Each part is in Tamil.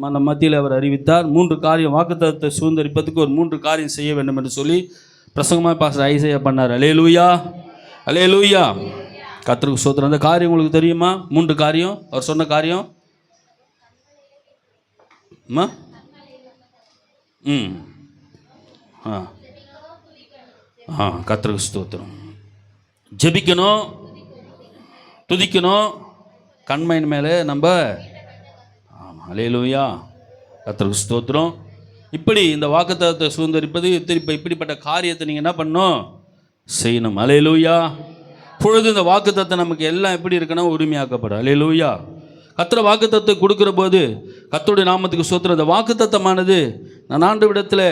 நம் மத்தியில் அவர் அறிவித்தார். 3 காரியம், வாக்குத்தத்தத்தை சுதந்தரிப்பதற்கு ஒரு 3 காரியம் செய்ய வேண்டும் என்று சொல்லி பிரசங்கமாக பாஸ்டர் ஐசையா பண்ணார். அல்லேலூயா, அல்லேலூயா, கர்த்தருக்கு ஸ்தோத்திரம். அந்த காரியம் உங்களுக்கு தெரியுமா? 3 காரியம் அவர் சொன்ன காரியம். கர்த்தருக்கு ஸ்தோத்திரம். ஜெபிக்கணும், துதிக்கணும், கண்மையின் மேலே நம்ம. அல்லேலூயா, கர்த்தருக்கு ஸ்தோத்திரம். இப்படி இந்த வாக்குத்தத்தத்தை சுதந்தரிப்பது இப்படிப்பட்ட காரியத்தை நீங்கள் என்ன பண்ணணும்? செய்யணும். அல்லேலூயா. பொழுது இந்த வாக்குத்தத்தம் நமக்கு எல்லாம் எப்படி இருக்குன்னா உரிமையாக்கப்படும். அல்லேலூயா. கர்த்தர் வாக்குத்தத்தத்தை கொடுக்குற போது கர்த்தருடைய நாமத்துக்கு ஸ்தோத்திரம். இந்த வாக்குத்தத்தமானது நான் ஆண்டவரிடத்தில்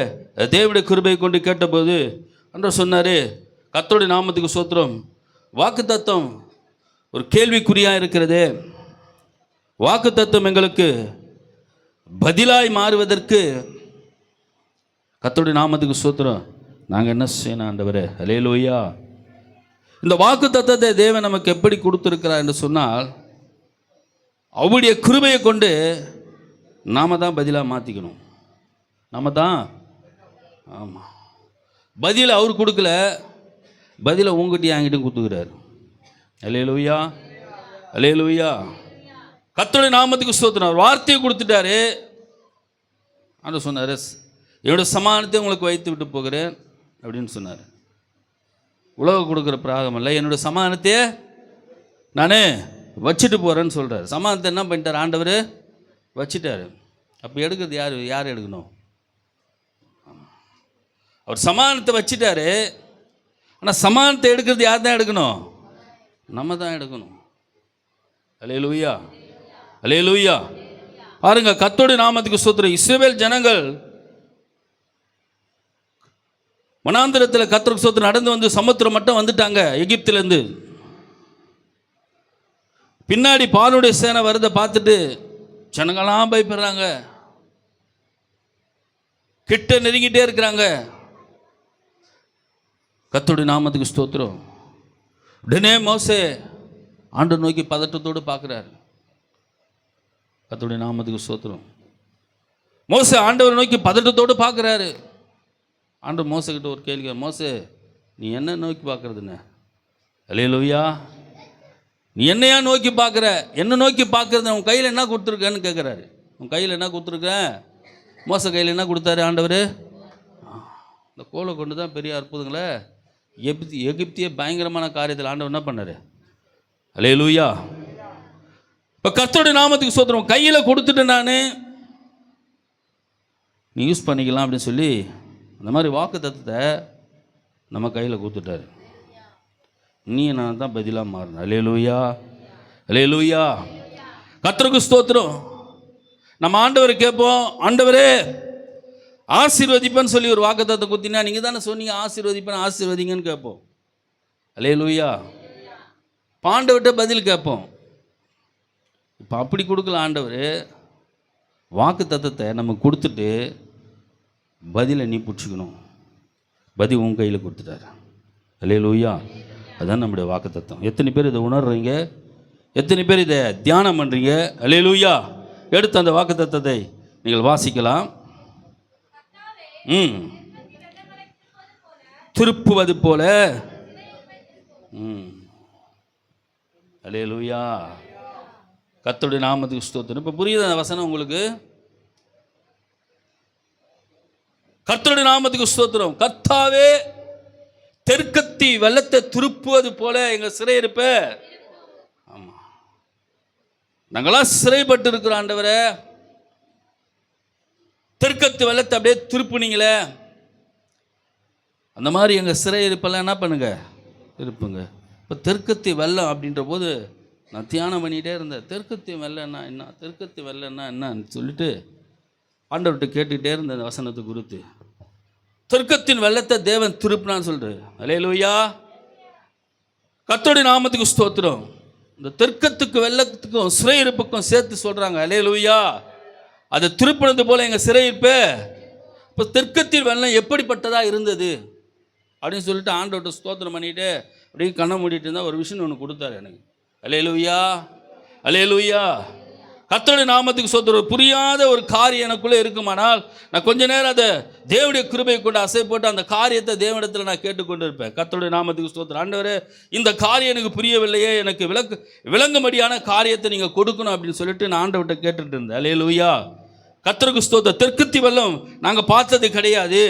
தேவனுடைய கிருபையை கொண்டு கேட்டபோது ஆண்டவர் சொன்னார், கர்த்தருடைய நாமத்துக்கு ஸ்தோத்திரம், வாக்குத்தத்தம் ஒரு கேள்விக்குறியாக இருக்கிறதே, வாக்குத்தத்தம் எங்களுக்கு பதிலாய் மாறுவதற்கு கர்த்தருடைய நாமத்துக்கு ஸ்தோத்திரம் நாங்கள் என்ன செய்யணும் ஆண்டவரே? அல்லேலூயா. இந்த வாக்குத்தத்தத்தை தேவன் நமக்கு எப்படி கொடுத்துருக்கிறார் என்று சொன்னால், அவருடைய கிருபையை கொண்டு நாம தான் பதிலாக மாற்றிக்கணும். நாம தான். ஆமாம், பதில் அவர் கொடுக்கல, பதிலை உங்ககிட்ட என்கிட்டும் கொடுத்துக்கிறார். அல்லேலூயா, அல்லேலூயா. கர்த்தருடைய நாமத்துக்கு ஸ்தோத்திரம். வார்த்தையை கொடுத்துட்டாரு. ஆண்டவர் சொன்னார், என்னோட சமாதானத்தை உங்களுக்கு வைத்து விட்டு போகிறேன் அப்படின்னு சொன்னார். உலகம் கொடுக்குற பிராகம் இல்லை, என்னோட சமாதானத்தையே நான் வச்சுட்டு போகிறேன்னு சொல்கிறார். சமாதானத்தை என்ன பண்ணிட்டார் ஆண்டவர்? வச்சுட்டார். அப்போ எடுக்கிறது யார் எடுக்கணும்? அவர் சமாதானத்தை வச்சுட்டாரு. ஆனால் சமாதானத்தை எடுக்கிறது யார் தான் எடுக்கணும்? நம்ம தான் எடுக்கணும். அல்லேலூயா, அல்லேலூயா. பாருங்க, கர்த்தருடைய நாமத்துக்கு ஸ்தோத்திரம். இஸ்ரவேல் ஜனங்கள் வனாந்திரத்தில் கர்த்தருக்கு ஸ்தோத்திரம் நடந்து வந்து சமுத்திரம் மட்டும் வந்துட்டாங்க எகிப்திலேருந்து. பின்னாடி பார்வோனுடைய சேனை வரதை பார்த்துட்டு ஜனங்களாம் பயப்படுறாங்க, கிட்ட நெருங்கிட்டே இருக்கிறாங்க. கர்த்தருடைய நாமத்துக்கு ஸ்தோத்திரம். உடனே மோசே ஆண்டவர் நோக்கி பதட்டத்தோடு பார்க்குறாரு. கர்த்தருடைய நாமத்துக்கு ஸ்தோத்திரம். மோசே ஆண்டவர் நோக்கி பதட்டத்தோடு பார்க்குறாரு. ஆண்டவர் மோசக்கிட்ட ஒரு கேள்வி, மோசே நீ என்ன நோக்கி பார்க்குறதுன்னு? அல்லேலூயா. நீ என்னையா நோக்கி பார்க்குற? என்ன நோக்கி பார்க்குறது? உன் கையில் என்ன கொடுத்துருக்கேன்னு கேட்குறாரு. உன் கையில் என்ன கொடுத்துருக்கேன்? மோச கையில் என்ன கொடுத்தாரு ஆண்டவர்? இந்த கோலை கொண்டு தான் பெரிய அற்புதங்களை எகிப்திய பயங்கரமான காரியத்தில் ஆண்டவர் என்ன பண்ணார்? அல்லேலூயா. இப்போ கர்த்தருடைய நாமத்துக்கு ஸ்தோத்திரம். கையில் கொடுத்துட்டு நான் நீ யூஸ் பண்ணிக்கலாம் அப்படின்னு சொல்லி அந்த மாதிரி வாக்குத்தத்தத்தை நம்ம கையில் கொடுத்துட்டாரு. நீ நான் தான் பதிலாக மாறணும். அல்லேலூயா, அல்லேலூயா. கர்த்தருக்கு ஸ்தோத்திரம். நம்ம ஆண்டவரை கேட்போம், ஆண்டவரே ஆசீர்வதிப்பேன்னு சொல்லி ஒரு வாக்குத்தத்தத்தை கொடுத்தீங்கன்னா நீங்கள் தானே சொன்னீங்க ஆசீர்வதிப்பேன், ஆசீர்வதிங்கன்னு கேட்போம். அல்லேலூயா. ஆண்டவர்கிட்ட பதில் கேட்போம். இப்போ அப்படி கொடுக்கல ஆண்டவர். வாக்குத்தத்தத்தை நம்ம கொடுத்துட்டு பதிலை நீ பிடிச்சிக்கணும். பதில் உன் கையில் கொடுத்துட்டாரு. அல்லேலூயா. அதுதான் நம்முடைய வாக்குத்தத்தம். எத்தனை பேர் இதை உணர்றீங்க? எத்தனை பேர் இதை தியானம் பண்ணுறீங்க? அல்லேலூயா. எடுத்து அந்த வாக்குத்தத்தத்தை நீங்கள் வாசிக்கலாம். திருப்புவது போல. அல்லேலூயா. கர்த்தருடைய நாமத்துக்கு ஸ்தோத்திரம். இப்போ புரியுது அந்த வசனம் உங்களுக்கு? கர்த்தருடைய நாமத்துக்கு ஸ்தோத்திரம். கர்த்தாவே தெற்கத்தி வெள்ளத்தை திருப்புவது போல எங்கள் சிறையிருப்ப. ஆமாம், நாங்களாம் சிறைப்பட்டு இருக்கிறோம் ஆண்டவரே. தெற்கத்து வெள்ளத்தை அப்படியே திருப்புனீங்களே, அந்த மாதிரி எங்கள் சிறையிருப்பெல்லாம் என்ன பண்ணுங்க? இருப்புங்க. இப்போ தெற்கத்தி வெள்ளம் அப்படின்ற போது நான் தியானம் பண்ணிகிட்டே இருந்தேன். தெற்கத்தி வெள்ளம்னா என்ன, தெற்கத்தி வெள்ளம்னா என்னன்னு சொல்லிட்டு ஆண்டவர்கிட்ட கேட்டுக்கிட்டே இருந்தேன் அந்த வசனத்தை குறித்து. தெற்கத்தின் வெள்ளத்தை தேவன் திருப்பினான்னு சொல்கிறார். அல்லேலூயா. கர்த்தருடைய நாமத்துக்கு ஸ்தோத்திரம். இந்த தெற்கத்துக்கு வெள்ளத்துக்கும் சிறையிருப்புக்கும் சேர்த்து சொல்கிறாங்க. அல்லேலூயா. அதை திருப்பினது போல் எங்கள் சிறையிருப்பு. இப்போ தெற்கத்தின் வெள்ளம் எப்படிப்பட்டதாக இருந்தது அப்படின்னு சொல்லிட்டு ஆண்டவர்கிட்ட ஸ்தோத்திரம் பண்ணிட்டு அப்படியே கண்ணை மூடிட்டு இருந்தால் ஒரு விஷயம் ஒன்று கொடுத்தாரு எனக்கு. அல்லேலூயா, அல்லேலூயா. கர்த்தருடைய நாமத்துக்கு ஸ்தோத்திரம். புரியாத ஒரு காரியம் எனக்குள்ளே இருக்குமானால் நான் கொஞ்ச நேரம் அதை தேவனுடைய கிருபையை கொண்டு அசை போட்டு அந்த காரியத்தை தேவனிடத்தில் நான் கேட்டுக்கொண்டு இருப்பேன். கர்த்தருடைய நாமத்துக்கு ஸ்தோத்திரம். ஆண்டவரே, இந்த காரியம் எனக்கு புரியவில்லையே, எனக்கு விளங்கும்படியான காரியத்தை நீங்கள் கொடுக்கணும் அப்படின்னு சொல்லிட்டு நான் ஆண்டவர்கிட்ட கேட்டுட்டு இருந்தேன். அல்லேலூயா, கர்த்தருக்கு ஸ்தோத்திரம். தெற்குத்தி வெள்ளம் நாங்கள் பார்த்தது கிடையாது.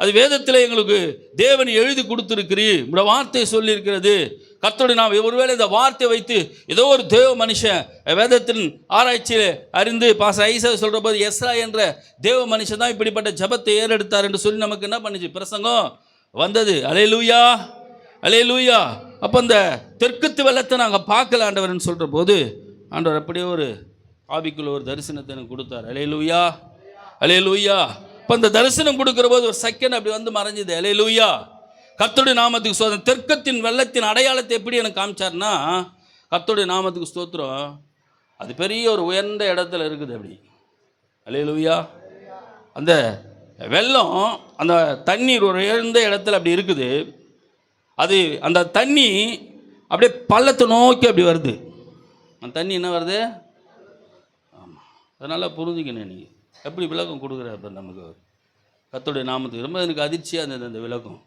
அது வேதத்தில் எங்களுக்கு தேவன் எழுதி கொடுத்துருக்கிறீர், உங்களோட வார்த்தை சொல்லியிருக்கிறது. கர்த்தருடைய நாம் ஒருவேளை இந்த வார்த்தையை வைத்து ஏதோ ஒரு தேவ மனுஷன் வேதத்தின் ஆராய்ச்சியில் அறிந்து ஐசா சொல்கிற போது எஸ்ரா என்ற தேவ மனுஷன் தான் இப்படிப்பட்ட ஜபத்தை ஏறெடுத்தார் என்று சொல்லி நமக்கு என்ன பண்ணுச்சு, பிரசங்கம் வந்தது. அல்லேலூயா, அல்லேலூயா. அப்போ இந்த தெற்குத்து வெள்ளத்தை நாங்கள் பார்க்கல ஆண்டவர்னு சொல்கிற போது ஆண்டவர் அப்படியே ஒரு ஆவிக்குள்ள ஒரு தரிசனத்தை எனக்கு கொடுத்தார். அல்லேலூயா, அல்லேலூயா. இப்போ இந்த தரிசனம் கொடுக்குற போது ஒரு செகண்ட் அப்படி வந்து மறைஞ்சுது. அல்லேலூயா, கர்த்தருடைய நாமத்துக்கு ஸ்தோத்திரம். தெற்கத்தின் வெள்ளத்தின் அடையாளத்தை எப்படி எனக்கு காமிச்சார்னா, கர்த்தருடைய நாமத்துக்கு ஸ்தோத்திரம், அது பெரிய ஒரு உயர்ந்த இடத்துல இருக்குது அப்படி. அல்லேலூயா. அந்த வெள்ளம், அந்த தண்ணீர் ஒரு உயர்ந்த இடத்துல அப்படி இருக்குது. அது அந்த தண்ணி அப்படியே பள்ளத்தை நோக்கி அப்படி வருது. அந்த தண்ணி என்ன வருது? ஆமாம், அதனால் புரிஞ்சுக்கணும். நீங்கள் எப்படி விளக்கம் கொடுக்குற இப்போ நமக்கு கர்த்தருடைய நாமத்துக்கு ரொம்ப எனக்கு அதிர்ச்சியாக இருந்தது அந்த விளக்கம்.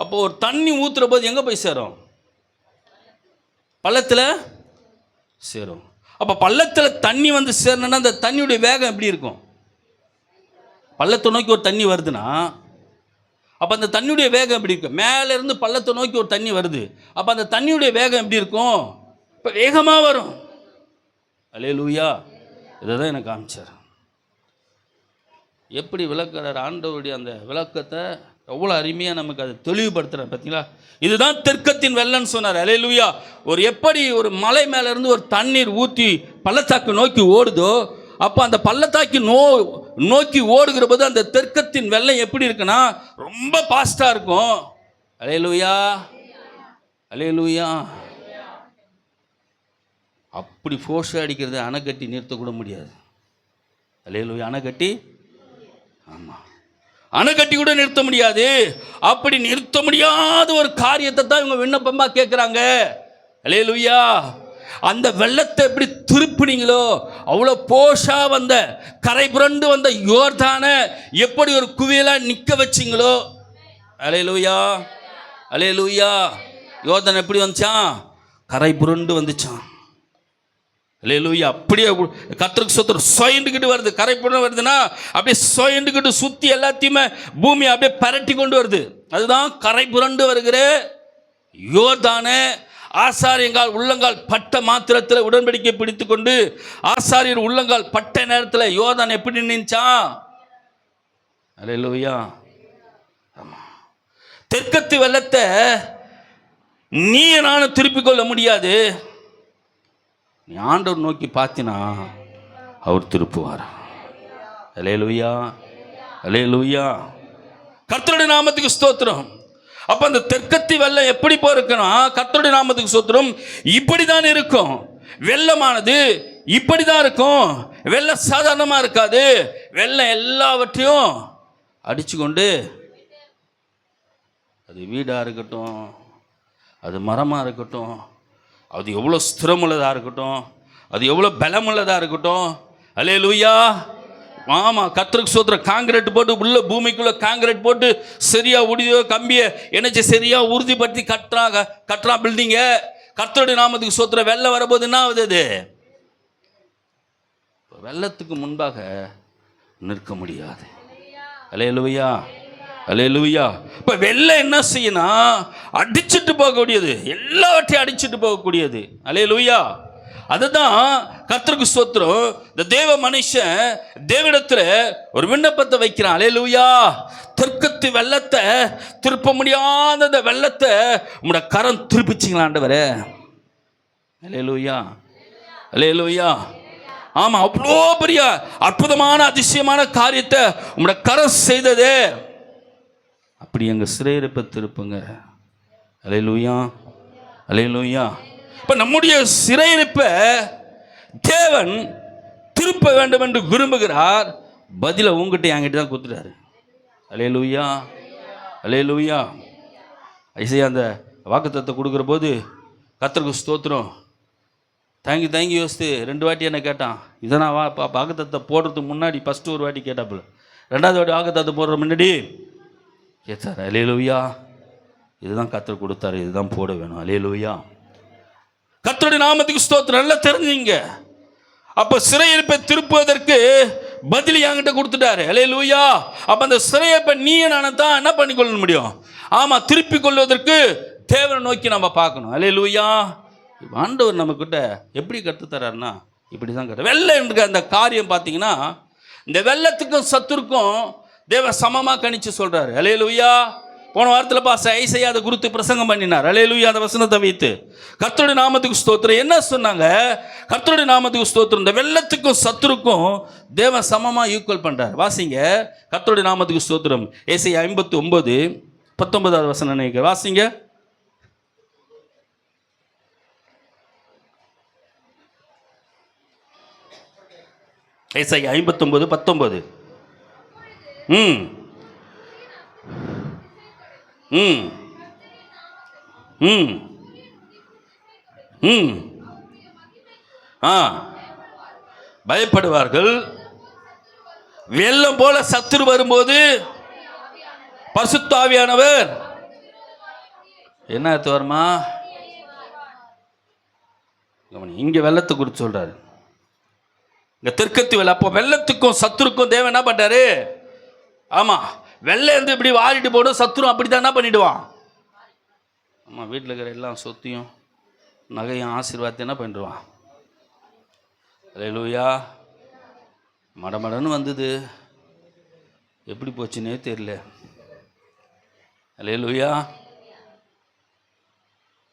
அப்போது ஒரு தண்ணி ஊற்றுற போது எங்கே போய் சேரும்? பள்ளத்தில் சேரும். அப்போ பள்ளத்தில் தண்ணி வந்து சேரணுன்னா அந்த தண்ணியுடைய வேகம் எப்படி இருக்கும்? பள்ளத்தை நோக்கி ஒரு தண்ணி வருதுன்னா அப்போ அந்த தண்ணியுடைய வேகம் எப்படி இருக்கும்? மேலேருந்து பள்ளத்தை நோக்கி ஒரு தண்ணி வருது, அப்போ அந்த தண்ணியுடைய வேகம் எப்படி இருக்கும்? இப்போ வேகமாக வரும். அல்லேலூயா, இதை தான் எனக்கு காமிச்சார். எப்படி விளக்குறார் ஆண்டவருடைய அந்த விளக்கத்தை எவ்வளோ அருமையாக நமக்கு அதை தெளிவுபடுத்துகிறார் பார்த்தீங்களா? இதுதான் தெற்கத்தின் வெள்ளம்னு சொன்னார். அல்லேலூயா. ஒரு எப்படி ஒரு மலை மேலேருந்து ஒரு தண்ணீர் ஊற்றி பள்ளத்தாக்கு நோக்கி ஓடுதோ, அப்போ அந்த பள்ளத்தாக்கி நோக்கி ஓடுகிற போது அந்த தெற்கத்தின் வெள்ளம் எப்படி இருக்குன்னா ரொம்ப ஃபாஸ்ட்டாக இருக்கும். அல்லேலூயா, அல்லேலூயா. அப்படி ஃபோர்ஸாக அடிக்கிறது அணை கட்டி நிறுத்தக்கூட முடியாது. அல்லேலூயா, அணை கட்டி, ஆமாம், அணை கட்டி கூட நிறுத்த முடியாது. அப்படி நிறுத்த முடியாத ஒரு காரியத்தை தான் இவங்க விண்ணப்பமாக கேட்குறாங்க. அல்லேலூயா. அந்த வெள்ளத்தை எப்படி திருப்பினீங்களோ, அவ்வளோ போஷாக வந்த கரை புரண்டு வந்த யோர்தானை எப்படி ஒரு குவியலாக நிற்க வச்சிங்களோ. அல்லேலூயா, அல்லேலூயா. யோர்தான் எப்படி வந்துச்சான்? கரை புரண்டு வந்துச்சான். அல்லேலூயா. அப்படியே கர்த்தருக்கு ஸ்தோத்திரம். சொயண்டுக்கிட்டு வருது, கரை புரண்டு வருதுன்னா அப்படியே சொயண்டுக்கிட்டு சுற்றி எல்லாத்தையுமே பூமியை அப்படியே பரட்டி கொண்டு வருது. அதுதான் கரை புரண்டு வருகிற யோர்தானே. ஆசாரியங்கால் உள்ளங்கால் பட்ட மாத்திரத்தில் உடன்படிக்கை பிடித்து கொண்டு ஆசாரியர் உள்ளங்கால் பட்ட நேரத்தில் யோர்தான் எப்படி நின்றான்? அல்லேலூயா. ஆமாம், தெற்கத்து வெள்ளத்தை நீ நானும் திருப்பிக் கொள்ள முடியாது. நீ ஆண்டவர் நோக்கி பார்த்தினா அவர் திருப்புவார். அல்லேலூயா, அல்லேலூயா. கர்த்தருடைய நாமத்துக்கு ஸ்தோத்திரம். அப்போ அந்த தெற்கத்தி வெள்ளம் எப்படி போயிருக்கணும்? கர்த்தருடைய நாமத்துக்கு ஸ்தோத்திரம். இப்படி தான் இருக்கும். வெள்ளமானது இப்படி தான் இருக்கும். வெள்ளம் சாதாரணமாக இருக்காது. வெள்ளம் எல்லாவற்றையும் அடித்து கொண்டு, அது வீடாக இருக்கட்டும், அது மரமாக இருக்கட்டும், அது எவ்வளோ ஸ்திரமுள்ளதாக இருக்கட்டும், அது எவ்வளோ பலமுள்ளதாக இருக்கட்டும். அல்லேலூயா. ஆமாம், கர்த்தருக்கு ஸ்தோத்திரம். காங்கிரீட் போட்டு உள்ள பூமிக்குள்ளே காங்கிரீட் போட்டு சரியாக உடியோ கம்பியை இணைச்சி சரியாக உறுதிப்படுத்தி கட்டுறான் பில்டிங்க. கர்த்தருடைய நாமத்துக்கு ஸ்தோத்திரம். வெள்ளம் வரும்போது என்ன ஆகுது? அது வெள்ளத்துக்கு முன்பாக நிற்க முடியாது. அல்லேலூயா, அல்லேலூயா. இப்போ வெள்ளம் என்ன செய்யணும்? அடிச்சுட்டு போகக்கூடியது, எல்லாவற்றையும் அடிச்சுட்டு போகக்கூடியது. அல்லேலூயா. அதுதான் கர்த்தருக்கு ஸ்தோத்திரம். இந்த தேவ மனுஷன் தேவனிடத்துல ஒரு விண்ணப்பத்தை வைக்கிறான். அல்லேலூயா. தெற்கத்து வெள்ளத்தை திருப்ப முடியாத இந்த வெள்ளத்தை உங்களோட கரம் திருப்பிச்சிங்களா ஆண்டவரே? அல்லேலூயா, அல்லேலூயா. ஆமாம், அவ்வளோ பெரிய அற்புதமான அதிசயமான காரியத்தை உங்களோட கரம் செய்தது. அப்படி எங்கள் சிறையிருப்பை திருப்புங்க. அல்லேலூயா, அல்லேலூயா. இப்போ நம்முடைய சிறையிருப்பை தேவன் திருப்ப வேண்டும் என்று விரும்புகிறார். பதிலை உங்ககிட்ட என்கிட்ட தான் கொடுத்துட்டாரு. அல்லேலூயா, அல்லேலூயா. ஐசையா அந்த வாக்குத்தத்தத்தை கொடுக்குற போது கர்த்தருக்கு ஸ்தோத்திரம், தாங்கி தாங்கி யோசித்து 2 வாட்டி என்ன கேட்டான். இதை நான் வாக்குத்தத்தை போடுறதுக்கு முன்னாடி ஃபஸ்ட்டு ஒரு வாட்டி கேட்டாப்புல, 2வது வாட்டி வாக்குத்தத்தை போடுற முன்னாடி கேட்டார். அல்லேலூயா, இதுதான் கர்த்தர் கொடுத்தாரு, இதுதான் போட வேணும். அல்லேலூயா, கர்த்தருடைய நாமத்துக்கு ஸ்தோத்திரம். நல்லா தெரிஞ்சுங்க. அப்போ சிறையிருப்பை திருப்புவதற்கு பதில் என்கிட்ட கொடுத்துட்டாரு. அல்லேலூயா. அப்போ அந்த சிறையிருப்பை நீ நான் தான் என்ன பண்ணிக்கொள்ள முடியும்? ஆமாம், திருப்பி கொள்வதற்கு தேவனை நோக்கி நம்ம பார்க்கணும். அல்லேலூயா. ஆண்டவர் நம்மக்கிட்ட எப்படி கற்றுத்தராருன்னா இப்படி தான் கற்று. வெள்ளம் என்ற அந்த காரியம் பார்த்தீங்கன்னா, இந்த வெள்ளத்துக்கும் சத்துருக்கும் தேவன் சமமாக கணிச்சு சொல்கிறாரு. அல்லேலூயா. போன வாரத்தில் பாஸ்டர் ஐசையா அதை குறித்து பிரசங்கம் பண்ணினார். அல்லேலூயா. அந்த வசனத்தை வைத்து கர்த்தருடைய நாமத்துக்கு ஸ்தோத்திரம். என்ன சொன்னாங்க? கர்த்தருடைய நாமத்துக்கு ஸ்தோத்திரம். இந்த வெள்ளத்துக்கும் சத்துருக்கும் தேவன் சமமாக ஈக்குவல் பண்ணுறார். வாசிங்க, கர்த்தருடைய நாமத்துக்கு ஸ்தோத்திரம். ஏசாயா 59:19 வசனம் நினைக்கிறேன். வாசிங்க. ஏசாயா 59:19. ம் ம் ம் ம் பயப்படுவார்கள். வெள்ளம் போல சத்துரு வரும்போது பரிசுத்த ஆவியானவர் என்ன அர்த்தம் வருமா? இங்க வெள்ளத்தை குறித்து சொல்றாரு. இங்க தெற்கத்தி வெள்ளம். அப்போ வெள்ளத்துக்கும் சத்துருக்கும் தேவன் என்ன பண்றாரு? ஆமா, வெள்ளம் வந்து இப்படி வாரிட்டு போடும், சத்துரும் அப்படித்தான் என்ன பண்ணிடுவான்? ஆமாம், வீட்டில் இருக்கிற எல்லாம் சொத்தையும் நகையும் ஆசீர்வாதத்தை என்ன பண்ணிடுவான்? அல்லேலூயா. மடமடன்னு வந்தது, எப்படி போச்சுன்னே தெரியல. அல்லேலூயா.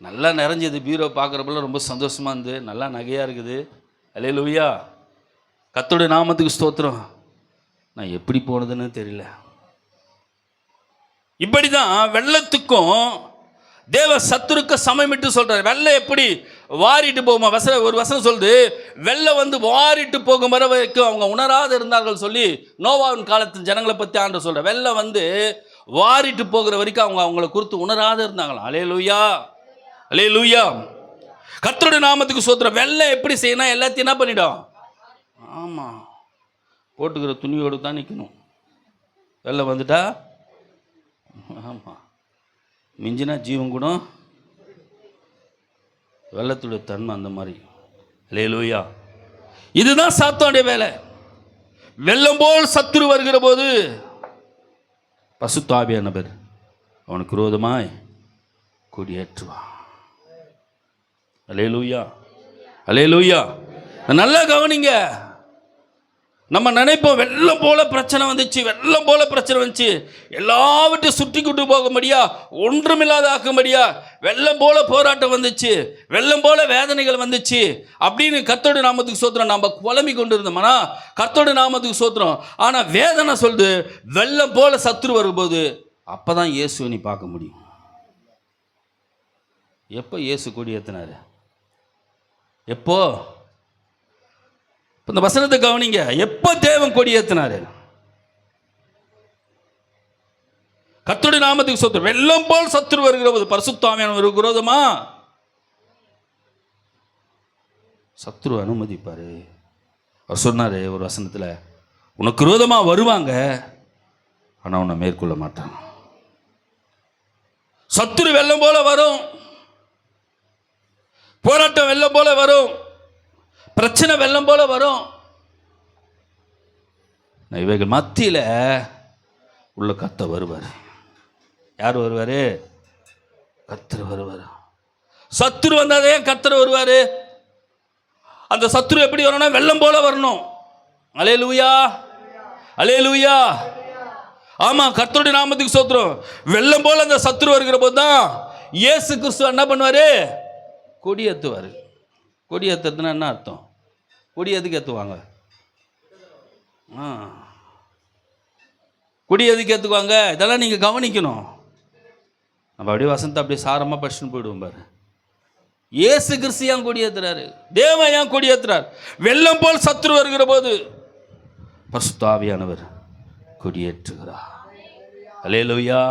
நல்லா நிறைஞ்சது, பீரோ பார்க்குறப்பெல்லாம் ரொம்ப சந்தோஷமாக இருந்தது, நல்லா நகையாக இருக்குது. அல்லேலூயா. கர்த்தருடைய நாமத்துக்கு ஸ்தோத்திரம். நான் எப்படி போனதுன்னு தெரியல. இப்படிதான் வெள்ளத்துக்கும் தேவ சத்துருக்க சமமிட்டு சொல்றாரு. வெள்ளம் எப்படி வாரிட்டு போகுமா? ஒரு வசனம் சொல்லுது, வெள்ளம் வந்து வாரிட்டு போகும் வர வரைக்கும் அவங்க உணராத இருந்தார்கள் சொல்லி நோவாவின் காலத்து ஜனங்களை பற்றி ஆண்டு சொல்ற. வெள்ளம் வந்து வாரிட்டு போகிற வரைக்கும் அவங்க அவங்கள குறித்து உணராத இருந்தாங்களாம். அல்லேலூயா, அல்லேலூயா. கர்த்தருடைய நாமத்துக்கு ஸ்தோத்திரம். வெள்ளம் எப்படி செய்யணும்? எல்லாத்தையும் என்ன பண்ணிடும்? ஆமாம், போட்டுக்கிற துணியோடு தான் நிற்கணும். வெள்ளம் வந்துட்டா ஆமாம், மிஞ்சினா ஜீவன் குணம், வெள்ளத்துடைய தன்மை அந்த மாதிரி. அல்லேலூயா. இதுதான் சாத்தானுடைய வேலை. வெள்ளம் போல் சத்துரு வருகிற போது பரிசுத்த ஆவியானவர் அவனுக்கு விரோதமாய் கொடியேற்றுவான். அல்லேலூயா, அல்லேலூயா. நல்லா கவனிங்க. நம்ம நினைப்போம் வெள்ளம் போல பிரச்சனை வந்துச்சு, வெள்ளம் போல பிரச்சனை வந்துச்சு, எல்லாவற்றையும் சுற்றி கொண்டு போகும்படியா, ஒன்றுமில்லாத ஆக்கும்படியா வெள்ளம் போல போராட்டம் வந்துச்சு, வெள்ளம் போல வேதனைகள் வந்துச்சு அப்படின்னு கர்த்தருடைய நாமத்துக்கு ஸ்தோத்திரம் நம்ம புலம்பி கொண்டு இருந்தோம்னா கர்த்தருடைய நாமத்துக்கு ஸ்தோத்திரம். ஆனால் வேதனை சொல்லுது, வெள்ளம் போல சத்துரு வரும்போது அப்பதான் இயேசுவை நீ பார்க்க முடியும். எப்போ இயேசு கொடி ஏற்றினாரு? எப்போ? இந்த வசனத்தை கவனிங்க. எப்போ தேவன் கொடி ஏற்றினாரு? கர்த்தருடைய நாமத்துக்கு ஸ்தோத்திரம். வெள்ளம் போல் சத்துரு வருகிற போது பரிசுத்த ஆவியானவர் விரோதமா சத்துரு அனுமதிப்பாரு. அவர் சொன்னாரு ஒரு வசனத்தில், உனக்கு விரோதமா வருவாங்க, ஆனா உன்னை மேற்கொள்ள மாட்டாங்க. சத்துரு வெள்ளம் போல வரும், போராட்டம் வெள்ளம் போல வரும், பிரச்சனை வெள்ளம் போல வரும். இவைகள் மத்தியில் உள்ள கர்த்தர் வருவார். யார் வருவார்? கர்த்தர் வருவார். சத்துரு வந்தாதே கர்த்தர் வருவார். அந்த சத்துரு எப்படி வரணும்? வெள்ளம் போல வரணும். அல்லேலூயா, அல்லேலூயா. ஆமா, கர்த்தருடைய நாமத்துக்கு ஸ்தோத்திரம். வெள்ளம் போல அந்த சத்துரு வருகிற போது தான் இயேசு கிறிஸ்து என்ன பண்ணுவார்? கொடி ஏற்றுவார். கொடி ஏற்றுறதுன்னா என்ன அர்த்தம்? கொடி எதுக்கு ஏற்றுவாங்க? கொடி எதுக்கு ஏற்றுவாங்க? இதெல்லாம் நீங்கள் கவனிக்கணும். நம்ம அப்படியே வசனத்தை அப்படியே சாரமாக படிச்சுன்னு போயிடுவோம் பாரு. இயேசு கிறிஸ்து ஏன் கொடி ஏற்றுறாரு? தேவன் ஏன் கொடி ஏற்றுறார்? வெள்ளம் போல் சத்துரு வருகிற போது பரிசுத்த ஆவியானவர் கொடியேற்றுகிறார். அல்லேலூயா,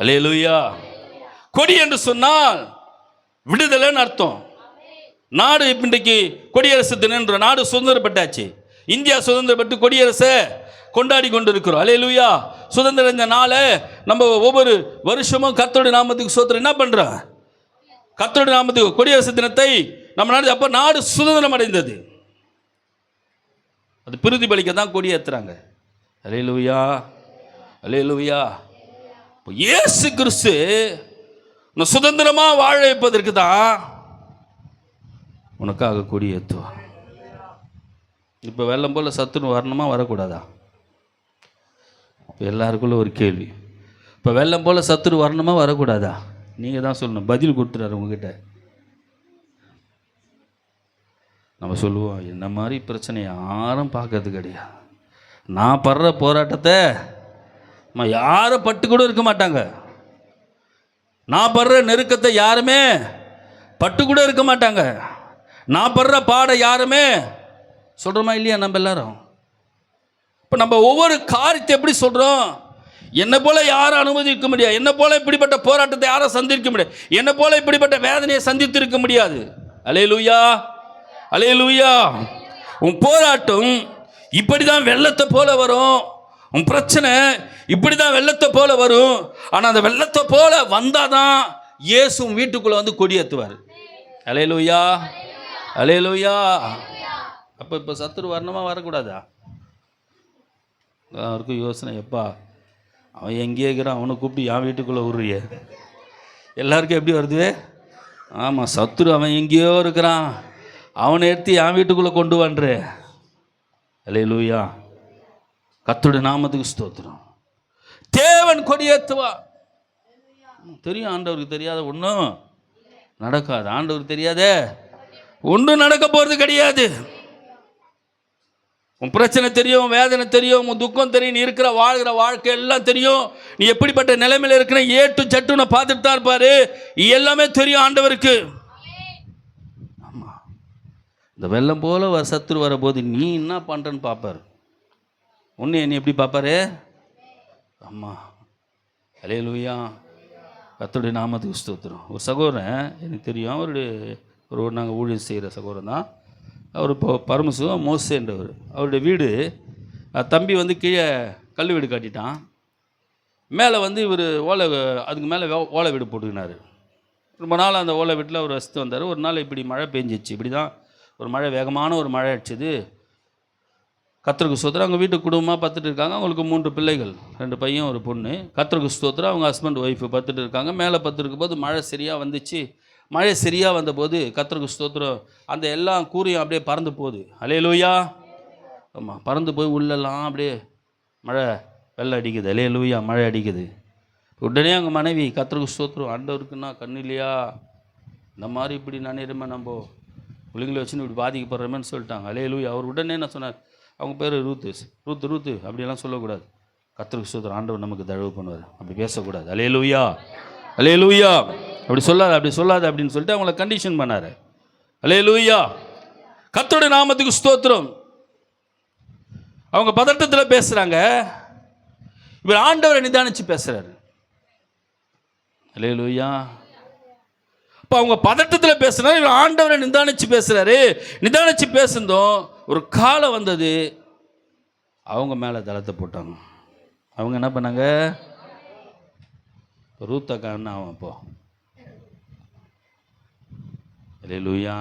அல்லேலூயா. கொடி என்று சொன்னால் விடுதலைன்னு அர்த்தம். நாடு இன்றைக்கு குடியரசு தினன்ற நாடு சுதந்திரப்பட்டாச்சு. இந்தியா சுதந்திரப்பட்டு குடியரசை கொண்டாடி கொண்டு இருக்கிறோம். அல்லேலூயா. சுதந்திரம் இந்த நாளை நம்ம ஒவ்வொரு வருஷமும் கர்த்தருடைய நாமத்துக்கு ஸ்தோத்திரம் என்ன பண்ணுறோம்? கர்த்தருடைய நாமத்துக்கு குடியரசு தினத்தை நம்ம நாடு அப்போ நாடு சுதந்திரம் அடைந்தது. அது பிரதிபலிக்க தான் கொடி ஏற்றுறாங்க. அல்லேலூயா, அல்லேலூயா. இப்போ இயேசு கிறிஸ்து சுதந்திரமாக வாழ வைப்பதற்கு தான் உனக்காக கொடி ஏற்றுவான். இப்போ வெள்ளம் போல் சத்துன்னு வரணுமா வரக்கூடாதா? இப்போ எல்லாருக்குள்ள ஒரு கேள்வி, இப்போ வெள்ளம் போல் சத்துரு வரணுமா வரக்கூடாதா? நீங்கள் தான் சொல்லணும். பதில் கொடுத்துறாரு உங்ககிட்ட. நம்ம சொல்லுவோம், என்ன மாதிரி பிரச்சனை யாரும் பார்க்கறது கிடையாது. நான் படுற போராட்டத்தை யாரும் பட்டு கூட இருக்க மாட்டாங்க. நான் படுற நெருக்கத்தை யாருமே பட்டு கூட இருக்க மாட்டாங்க. நான் படுற பாட யாருமே சொல்கிறோமா இல்லையா? நம்ம எல்லாரும் இப்போ நம்ம ஒவ்வொரு காரியத்தை எப்படி சொல்கிறோம்? என்னை போல யாரும் அனுமதிக்க முடியாது. என்னை போல இப்படிப்பட்ட போராட்டத்தை யாரும் சந்திக்க முடியாது. என்னை போல இப்படிப்பட்ட வேதனையை சந்தித்து இருக்க முடியாது. அல்லேலூயா, அல்லேலூயா. உன் போராட்டம் இப்படி தான் வெள்ளத்தை போல வரும். உன் பிரச்சனை இப்படி தான் வெள்ளத்தை போல வரும். ஆனால் அந்த வெள்ளத்தை போல வந்தால் தான் இயேசு வீட்டுக்குள்ளே வந்து கொடியேற்றுவார். அல்லேலூயா, அல்லேலூயா. இப்போ சத்துரு வரணுமா வரக்கூடாதா? அவருக்கும் யோசனை, எப்பா அவன் எங்கேயே இருக்கிறான், அவனை கூப்பிட்டு என் வீட்டுக்குள்ளே விட்றிய. எல்லாருக்கும் எப்படி வருது? ஆமாம், சத்துரு அவன் எங்கேயோ இருக்கிறான், அவனை எடுத்து என் வீட்டுக்குள்ளே கொண்டு வான்ற. அல்லேலூயா. கர்த்தருடைய நாமத்துக்கு ஸ்தோத்திரம். தேவன் கொடியேற்றுவா. தெரியும், ஆண்டவருக்கு தெரியாத ஒன்றும் நடக்காது. ஆண்டவருக்கு தெரியாத ஒன்றும் நடக்க போகிறது கிடையாது. உன் பிரச்சனை தெரியும், வேதனை தெரியும், உன் துக்கம் தெரியும், நீ இருக்கிற வாழ்கிற வாழ்க்கை எல்லாம் தெரியும். நீ எப்படிப்பட்ட நிலைமையில் இருக்கிற ஏட்டு சட்டுன்னு பார்த்துட்டு தான் இருப்பாரு. எல்லாமே தெரியும் ஆண்டவருக்கு. ஆமாம், இந்த வெள்ளம் போல சத்துரு வரபோது நீ என்ன பண்ணுறன்னு பார்ப்பார். ஒன்று என்னை எப்படி பார்ப்பாரு? ஆமாம், அல்லேலூயா. கர்த்தருடைய நாமத்துக்கு ஸ்தோத்திரம். ஒரு சகோதரன் எனக்கு தெரியும், அவருடைய நாங்கள் ஊழியம் செய்கிற சகோதரன் தான். அவர் இப்போ பரமசிவம் மோசேன்றவர். அவருடைய வீடு தம்பி வந்து கீழே கல் வீடு கட்டிட்டான். மேலே வந்து இவர் ஓலை, அதுக்கு மேலே ஓலை வீடு போட்டுக்கினார். ரொம்ப நாள் அந்த ஓலை வீட்டில் அவர் வசித்து வந்தார். ஒரு நாள் இப்படி மழை பெஞ்சிச்சு. இப்படி தான் ஒரு மழை, வேகமான ஒரு மழை அடிச்சது. கர்த்தருக்கு ஸ்தோத்திரம். அவங்க வீட்டு குடும்பமாக பார்த்துட்டு இருக்காங்க. அவங்களுக்கு 3 பிள்ளைகள், 2 பையன் ஒரு பொண்ணு. கர்த்தருக்கு ஸ்தோத்திரம். அவங்க ஹஸ்பண்ட் ஒய்ஃபு பார்த்துட்டு இருக்காங்க. மேலே பார்த்துருக்கும் போது மழை சரியாக வந்துச்சு. மழை சரியாக வந்தபோது கர்த்தருக்கு ஸ்தோத்திரம், அந்த எல்லாம் கூரையும் அப்படியே பறந்து போகுது. அல்லேலூயா. ஆமாம், பறந்து போய் உள்ளெல்லாம் அப்படியே மழை வெள்ளம் அடிக்குது. அல்லேலூயா, மழை அடிக்குது. உடனே அவங்க மனைவி, கர்த்தருக்கு ஸ்தோத்திரம், ஆண்டவருக்குன்னா கண்ணு இல்லையா, இந்த மாதிரி இப்படி நினைறமே நம்ம பிள்ளைங்களை வச்சுன்னு இப்படி பாதிக்கப்படுறமேன்னு சொல்லிட்டாங்க. அல்லேலூயா. அவர் உடனே என்ன சொன்னார்? அவங்க பேர் ரூத்து அப்படியெல்லாம் சொல்லக்கூடாது. கர்த்தருக்கு ஸ்தோத்திரம், ஆண்டவர் நமக்கு தயவு பண்ணுவார். அப்படி பேசக்கூடாது. அல்லேலூயா, அல்லேலூயா. அப்படி சொல்லாத அப்படின்னு சொல்லிட்டு அவங்கள கண்டிஷன் பண்ணார். அல்லேலூயா. கர்த்தருடைய நாமத்துக்கு ஸ்தோத்திரம். அவங்க பதட்டத்தில் பேசுகிறாங்க, இவர் ஆண்டவரை நிதானித்து பேசுகிறாரு. அல்லேலூயா. இப்போ அவங்க பதட்டத்தில் பேசுகிறாரு, இவர் ஆண்டவரை நிதானித்து பேசுகிறாரு. நிதானித்து பேசுனதும் ஒரு காலம் வந்தது, அவங்க மேலே தளத்தை போட்டாங்க. அவங்க என்ன பண்ணாங்க? ரூத்தக்கா என்ன ஆகும் அப்போ? அல்லேலூயா.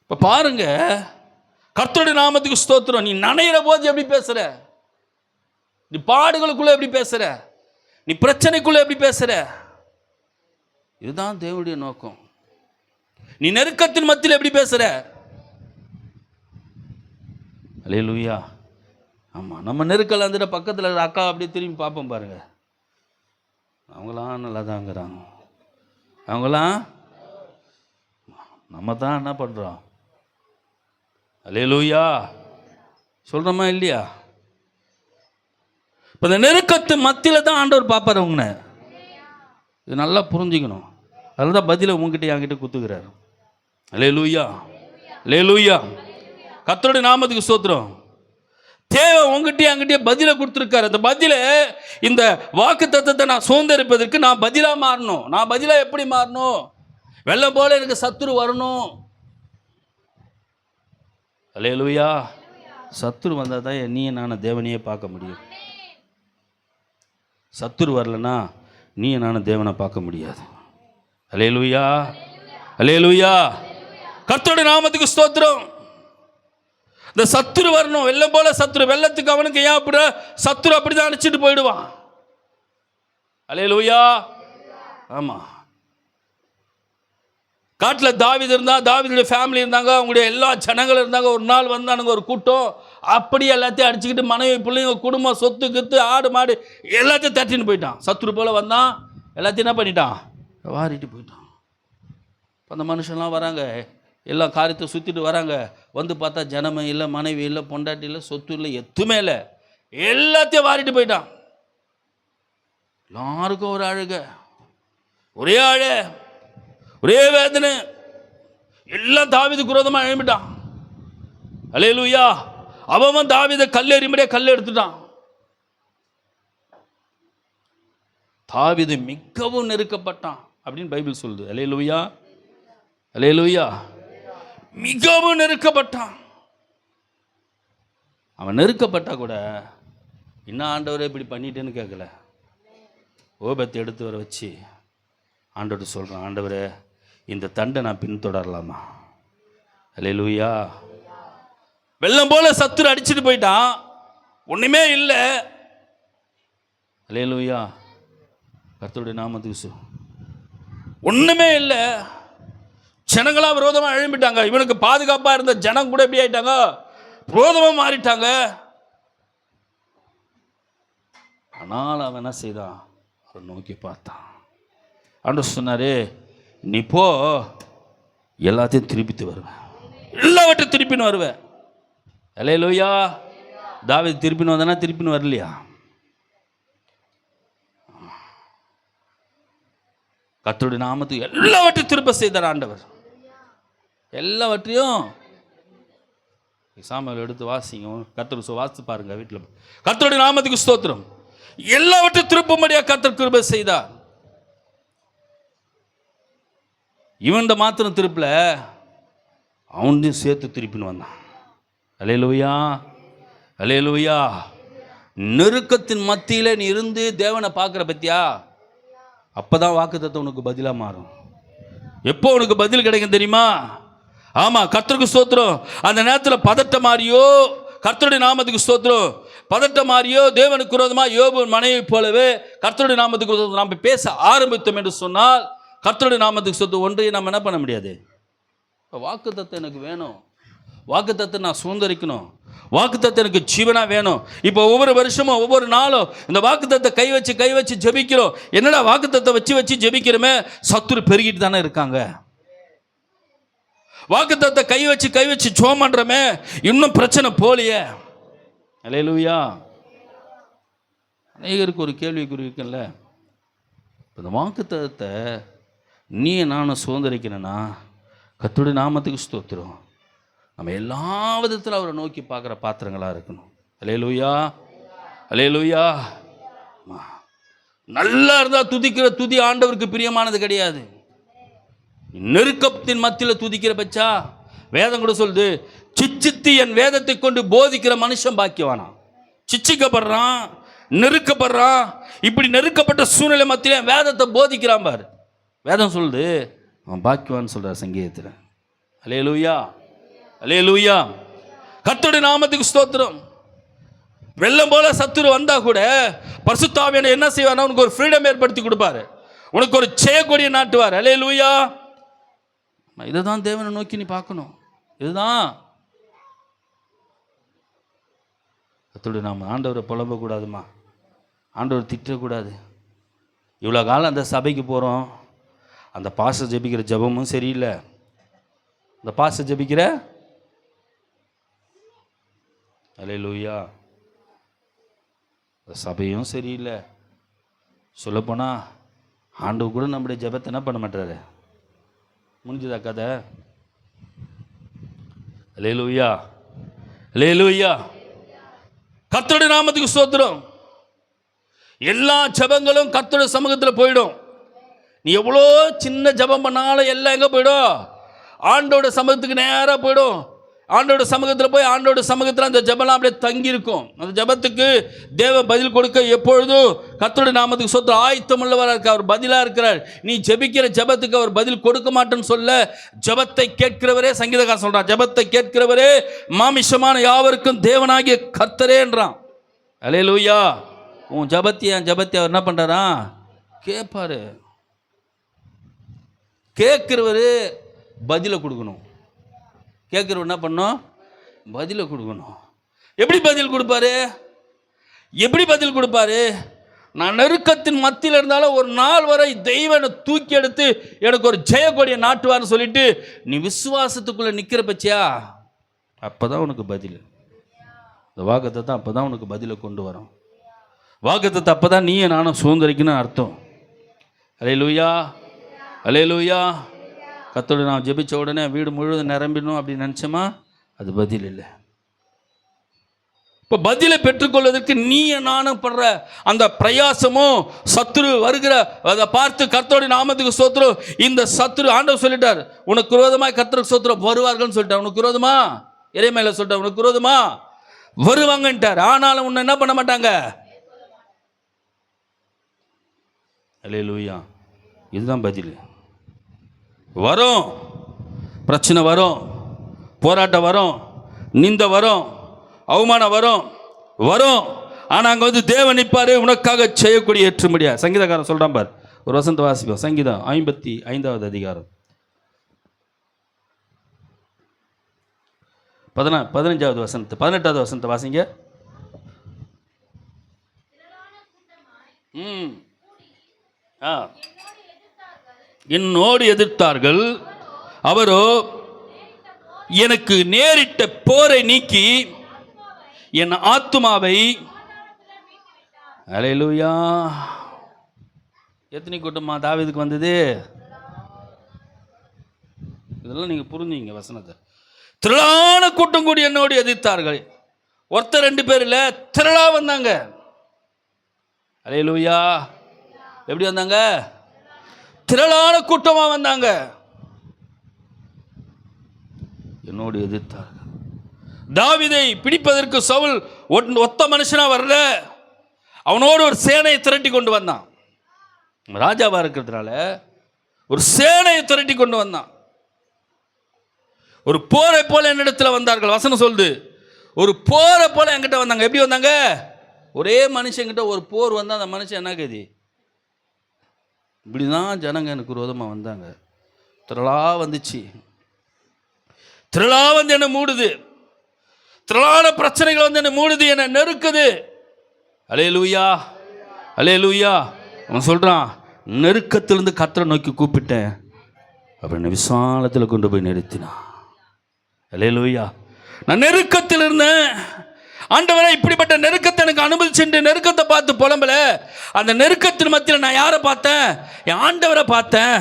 இப்போ பாருங்க, கர்த்தருடைய நாமத்துக்கு ஸ்தோத்திரம். நீ நனைகிற போது எப்படி பேசுற? நீ பாடுகளுக்குள்ள எப்படி பேசுற? நீ பிரச்சனைக்குள்ள எப்படி பேசுற? இதுதான் தேவனுடைய நோக்கம். நீ நெருக்கத்தின் மத்தியில் எப்படி பேசுற? அல்லேலூயா. ஆமாம், நம்ம நெருக்கல் வந்துட்டு பக்கத்தில் இருக்கிற அக்கா அப்படியே திரும்பி பார்ப்போம் பாருங்க, அவங்களாம் நல்லா தாங்கிறாங்க. அவங்களாம் நம்ம தான் என்ன பண்ணுறோம்? அல்லேலூயா சொல்கிறோமா இல்லையா? இப்போ இந்த நெருக்கத்து மத்தியில் தான் ஆண்டவர் பார்ப்பார். அவங்க இது நல்லா புரிஞ்சுக்கணும். அதில் தான் பதிலை உங்ககிட்ட என்கிட்ட குத்துக்கிறார். அல்லேலூயா, அல்லேலூயா. கர்த்தருடைய நாமத்துக்கு ஸ்தோத்திரம். தேவை உங்ககிட்டயே அங்கிட்டே பதிலை கொடுத்துருக்காரு. அந்த பதிலை, இந்த வாக்கு தத்தத்தை நான் சுதந்திரிப்பதற்கு நான் பதிலாக மாறணும். நான் பதிலாக எப்படி மாறணும்? வெள்ளம் போல எனக்கு சத்துரு வரணும். அல்லேலூயா. சத்துரு வந்தால் தான் நீயும் நானும் தேவனையே பார்க்க முடியும். சத்துரு வரலன்னா நீயும் நானும் தேவனை பார்க்க முடியாது. அல்லேலூயா, அல்லேலூயா. கர்த்தருடைய நாமத்துக்கு ஸ்தோத்திரம். இந்த சத்துரு வரணும், வெள்ளம் போல சத்துரு. வெள்ளத்துக்கு அவனுக்கு ஏன் அப்படி சத்துரு அப்படிதான் அடிச்சுட்டு போயிடுவான். அல்லேலூயா. ஆமா, காட்டில் தாவீது இருந்தா, தாவீதுடைய ஃபேமிலி இருந்தாங்க, அவங்களுடைய எல்லா ஜனங்களும் இருந்தாங்க. ஒரு நாள் வந்தானுங்க ஒரு கூட்டம், அப்படியே எல்லாத்தையும் அடிச்சுக்கிட்டு மனைவி பிள்ளைங்க குடும்பம் சொத்து கித்து ஆடு மாடு எல்லாத்தையும் தட்டின்னு போயிட்டான். சத்துரு போல வந்தான், எல்லாத்தையும் என்ன பண்ணிட்டான், வாரிட்டு போயிட்டான். இப்போ அந்த மனுஷன்லாம் வராங்க, எல்லா காரியத்தை சுற்றிட்டு வராங்க. வந்து பார்த்தா ஜனமே இல்லை, மனைவி இல்லை, பொண்டாட்டி இல்லை, சொத்து இல்லை, எதுவுமே இல்லை, எல்லாத்தையும் வாரிட்டு போயிட்டான். எல்லாருக்கும் ஒரு அழுக, ஒரே அழ, ஒரே வேதனை. எல்லாம் தாவீதுக்கு விரோதமாக எழும்பிட்டான். அல்லேலூயா. அவன் தாவீதை கல்லெறியும்படியே கல் எடுத்துட்டான். தாவீது மிகவும் நெருக்கப்பட்டான் அப்படின்னு பைபிள் சொல்லுது. அல்லேலூயா, அல்லேலூயா. மிகவும் நெருக்கப்பட்டான். அவன் நெருக்கப்பட்டா கூட இன்னும் ஆண்டவரே இப்படி பண்ணிட்டேன்னு கேட்கல. ஓபத்தை எடுத்து வர வச்சு ஆண்டவர்கிட்ட சொல்கிறான், ஆண்டவரே இந்த தண்டை நான் பின்தொடரலாமா? அல்லேலூயா. வெள்ளம் போல சத்துரு அடிச்சுட்டு போயிட்டான், ஒன்றுமே இல்லை. அல்லேலூயா. கர்த்தருடைய நாமத்துக்கு ஒன்றுமே இல்லை. ஜனங்களாக விரோதமாக எழும்பிட்டாங்க. இவனுக்கு பாதுகாப்பாக இருந்த ஜனம் கூட எப்படி ஆயிட்டாங்க, விரோதமாக மாறிட்டாங்க. ஆனால் அவன் என்ன செய்தான், அவரை நோக்கி பார்த்தான். ஆண்டவர் சொன்னாரு, நீ போ, எல்லாத்தையும் திருப்பிட்டு வருவேன், எல்லாவற்றையும் திருப்பின்னு வருவேன். அல்லேலூயா. தாவீது திருப்பின்னு வந்தானா, திருப்பின்னு வரலையா? கர்த்தருடைய நாமத்துக்கு எல்லாவற்றையும் திருப்ப செய்தார் ஆண்டவர். எல்லாவற்றையும் சாமுவேல் எடுத்து வாசிங்க, கர்த்தர் வாசித்து பாருங்க வீட்டில். கர்த்தருடைய நாமத்துக்கு ஸ்தோத்திரம். எல்லாவற்றையும் திருப்பும்படியா கர்த்தர் கிருபை செய்தார். இவன் மாத்திரம் திருப்பல, அவனையும் சேர்த்து திருப்பின்னு வந்தான். அல்லேலூயா, அல்லேலூயா. நெருக்கத்தின் மத்தியில் நீ இருந்து தேவனை பார்க்குற பத்தியா, அப்போதான் வாக்குத்தத்தம் உனக்கு பதிலாக மாறும். எப்போ உனக்கு பதில் கிடைக்கும் தெரியுமா? ஆமாம், கர்த்தருக்கு ஸ்தோத்திரம். அந்த நேரத்தில் பதட்ட மாறியோ, கர்த்தருடைய நாமத்துக்கு ஸ்தோத்திரம், பதட்ட மாறியோ தேவனுக்கு விரோதமாக யோபு மனைவி போலவே கர்த்தருடைய நாமத்துக்கு விரோதமாக நாம் பேச ஆரம்பித்தோம் என்று சொன்னால், கர்த்தருடைய நாமத்துக்கு ஸ்தோத்திரம், ஒன்றையும் நம்ம என்ன பண்ண முடியாது. வாக்குத்தத்தம் எனக்கு வேணும், வாக்குத்தத்தம் நான் சுதந்திரிக்கணும், வாக்குத்தத்தம் எனக்கு ஜீவனாக வேணும். இப்போ ஒவ்வொரு வருஷமும் ஒவ்வொரு நாளும் இந்த வாக்குத்தத்தை கை வச்சு ஜெபிக்கிறோம். என்னடா வாக்குத்தத்தை வச்சு ஜெபிக்கிறோமே, சத்துரு பெருகிட்டு தானே இருக்காங்க. வாக்குத்தத்தை கை வச்சு ஜெபம் பண்றோமே, இன்னும் பிரச்சனை போலியே. அல்லேலூயா. அநேகருக்கு ஒரு கேள்விக்குறி இருக்குல்ல, இந்த வாக்குத்தத்தை நீ நானும் சுதந்திரிக்கணும்னா கர்த்தருடைய நாமத்துக்கு ஸ்தோத்திரம், நம்ம எல்லா விதத்தில் அவரை நோக்கி பார்க்குற பாத்திரங்களாக இருக்கணும். அல்லேலூயா, அல்லேலூயா. நல்லா இருந்தால் துதிக்கிற துதி ஆண்டவருக்கு பிரியமானது கிடையாது. நெருக்கத்தின் மத்தியில் துதிக்கிற பச்சா, வேதம் கூட சொல்லுது, சிச்சித்து என் வேதத்தை கொண்டு போதிக்கிற மனுஷன் பாக்கியவானா. சிச்சிக்கப்படுறான், நெருக்கப்படுறான், இப்படி நெருக்கப்பட்ட சூழ்நிலை மத்தியில் வேதத்தை போதிக்கிறான் பாரு. வேதம் சொல்லுது அவன் பாக்கியவான்னு சொல்கிறார் சங்கீதத்தில். அல்லேலூயா, அல்லேலூயா. கர்த்தருடைய நாமத்துக்கு ஸ்தோத்திரம். வெள்ளம் போல சத்துரு வந்தா கூட பரிசுத்த ஆவியானவர் என்ன செய்வார், உனக்கு ஒரு ஃப்ரீடம் ஏற்படுத்தி கொடுப்பாரு, உனக்கு ஒரு ஜெயக்கொடியை நாட்டுவார். அல்லேலூயா. இதுதான் தேவனை நோக்கி நீ பார்க்கணும். இதுதான் கர்த்தருடைய நாமம். ஆண்டவரை புலம்பக்கூடாதுமா, ஆண்டவர் திட்டக்கூடாது. இவ்வளோ காலம் அந்த சபைக்கு போகிறோம், அந்த பாஸ்டர் ஜெபிக்கிற ஜெபமும் சரியில்லை, அந்த பாஸ்டர் ஜெபிக்கிற அல்லேலூயா சபையும் சரியில்லை. சொல்லப்போனால் ஆண்டவர் கூட நம்முடைய ஜெபத்தை என்ன பண்ண மாட்டாரு. முடிஞ்சதா கதை? அல்லேலூயா, அல்லேலூயா. கர்த்தருடைய நாமத்துக்கு ஸ்தோத்திரம். எல்லா ஜெபங்களும் கர்த்தருடைய சமூகத்தில் போயிடும். நீ எவ்வளோ சின்ன ஜெபம் பண்ணாலும் எல்லாம் எங்கே போயிடும்? ஆண்டோட சமூகத்துக்கு நேராக போயிடும். ஆண்டோட சமூகத்தில் போய் ஆண்டோட சமூகத்தில் அந்த ஜெபம்லாம் அப்படியே தங்கி இருக்கும். அந்த ஜெபத்துக்கு தேவ பதில் கொடுக்க எப்பொழுதும் கர்த்தருடைய நாமத்துக்கு சொத்து ஆயத்தமுள்ளவராக இருக்க அவர் பதிலாக இருக்கிறார். நீ ஜெபிக்கிற ஜெபத்துக்கு அவர் பதில் கொடுக்க மாட்டேன்னு சொல்ல, ஜெபத்தை கேட்கிறவரே, சங்கீதக்காரன் சொல்றான், ஜெபத்தை கேட்கிறவரே மாமிசமான யாவருக்கும் தேவனாகிய கர்த்தரேன்றான். அல்லேலூயா. உன் ஜெபத்தை அவர் என்ன பண்ணுறாரா? கேட்பாரு. கேட்கிறவரு பதிலை கொடுக்கணும். கேட்குறவர் என்ன பண்ணணும்? பதிலை கொடுக்கணும். எப்படி பதில் கொடுப்பாரு? எப்படி பதில் கொடுப்பாரு? நான் நெருக்கத்தின் மத்தியில் இருந்தாலும் ஒரு நாள் வரை தெய்வனை தூக்கி எடுத்து எனக்கு ஒரு ஜெயக்கொடியை நாட்டுவார்னு சொல்லிட்டு நீ விசுவாசத்துக்குள்ளே நிற்கிற பச்சியா, அப்போ தான் உனக்கு பதில். இந்த வாக்குத்தத்தத்தை அப்போ தான் உனக்கு பதிலை கொண்டு வரும். வாக்குத்தத்தத்தை அப்போ தான் நீயே நானும் சுதந்திரிக்கணும்னு அர்த்தம். அல்லேலூயா, அல்லேலூயா. கர்த்தரோட நான் ஜெபிச்ச உடனே வீடு முழுவதும் நிரம்பிடணும் அப்படின்னு நினச்சோமா, அது பதில் இல்லை. இப்போ பதிலை பெற்றுக்கொள்வதற்கு நீ நானும் படுற அந்த பிரயாசமும், சத்துரு வருகிற அதை பார்த்து கர்த்தருடைய நாமத்துக்கு ஸ்தோத்திரம். இந்த சத்துரு ஆண்டவர் சொல்லிட்டார், உனக்கு விரோதமாக கர்த்தருக்கு ஸ்தோத்திரம் வருவார்கள்னு சொல்லிட்டார். உனக்கு விரோதமா எரேமியால சொல்லிட்டார், உனக்கு விரோதமா வருவாங்கன்ட்டார். ஆனாலும் உன்னை என்ன பண்ண மாட்டாங்க. அல்லேலூயா. இதுதான் பதில். வரும், பிரச்சனை வரும், போராட்டம் வரும், நிந்த வரும், அவமானம் வரும், ஆனால் அங்கே வந்து தேவன் நிற்பாரு, உனக்காக செய்யக்கூடிய ஏற்றும்படியா. சங்கீதக்காரன் சொல்கிறான் பார், ஒரு வசந்த வாசிப்போம். சங்கீதம் 55வது அதிகாரம் 15வது வசனத்தை 18வது வசனத்தை வாசிங்க. என்னோடு எதிர்த்தார்கள், அவரோ எனக்கு நேரிட்ட போரை நீக்கி என் ஆத்துமாவை. அல்லேலூயா. எத்தனை கூட்டமா தாவீதுக்கு வந்தது? இதெல்லாம் நீங்க புரிஞ்சுங்க வசனத்தை. திரளான கூட்டம் கூடி என்னோடு எதிர்த்தார்கள். ஒருத்தர் 2 பேர் இல்லை, திரளா வந்தாங்க. அல்லேலூயா. எப்படி வந்தாங்க? திரளான கூட்டமா வந்தாங்க, என்னோடு எதிர்த்தார்கள். தாவீதை பிடிப்பதற்கு சவுல் ஒத்த மனுஷனா வரல, அவனோடு ஒரு சேனையை திரட்டி கொண்டு வந்தான். ராஜாவா இருக்கிறதுனால ஒரு சேனையை திரட்டி கொண்டு வந்தான். ஒரு போரை போல என்னிடத்துல வந்தார்கள். வசனம் சொல்லுது, ஒரு போரை போல என்கிட்ட வந்தாங்க. எப்படி வந்தாங்க? ஒரே மனுஷங்கிட்ட ஒரு போர் வந்தா அந்த மனுஷன் என்ன கதி? இப்படிதான் ஜனங்க எனக்கு விரோதமாக வந்தாங்க. திரளா வந்துச்சு, திரளா வந்து என்ன மூடுது, திரளான பிரச்சனைகள் வந்து என்ன மூடுது, என்ன நெருக்குது. அல்லேலூயா, அல்லேலூயா. அவன் சொல்றான், நெருக்கத்திலிருந்து கர்த்தரை நோக்கி கூப்பிட்டேன், அப்படின்னு விசாலத்தில் கொண்டு போய் நிறுத்தினான். அல்லேலூயா. நான் நெருக்கத்தில் இருந்தேன், ஆண்டவரே இப்படிப்பட்ட நெருக்கத்தை எனக்கு அனுமதிச்சுட்டு நெருக்கத்தை பார்த்து புலம்பல. அந்த நெருக்கத்தின் மத்தியில் நான் யாரை பார்த்தேன்? என் ஆண்டவரை பார்த்தேன்,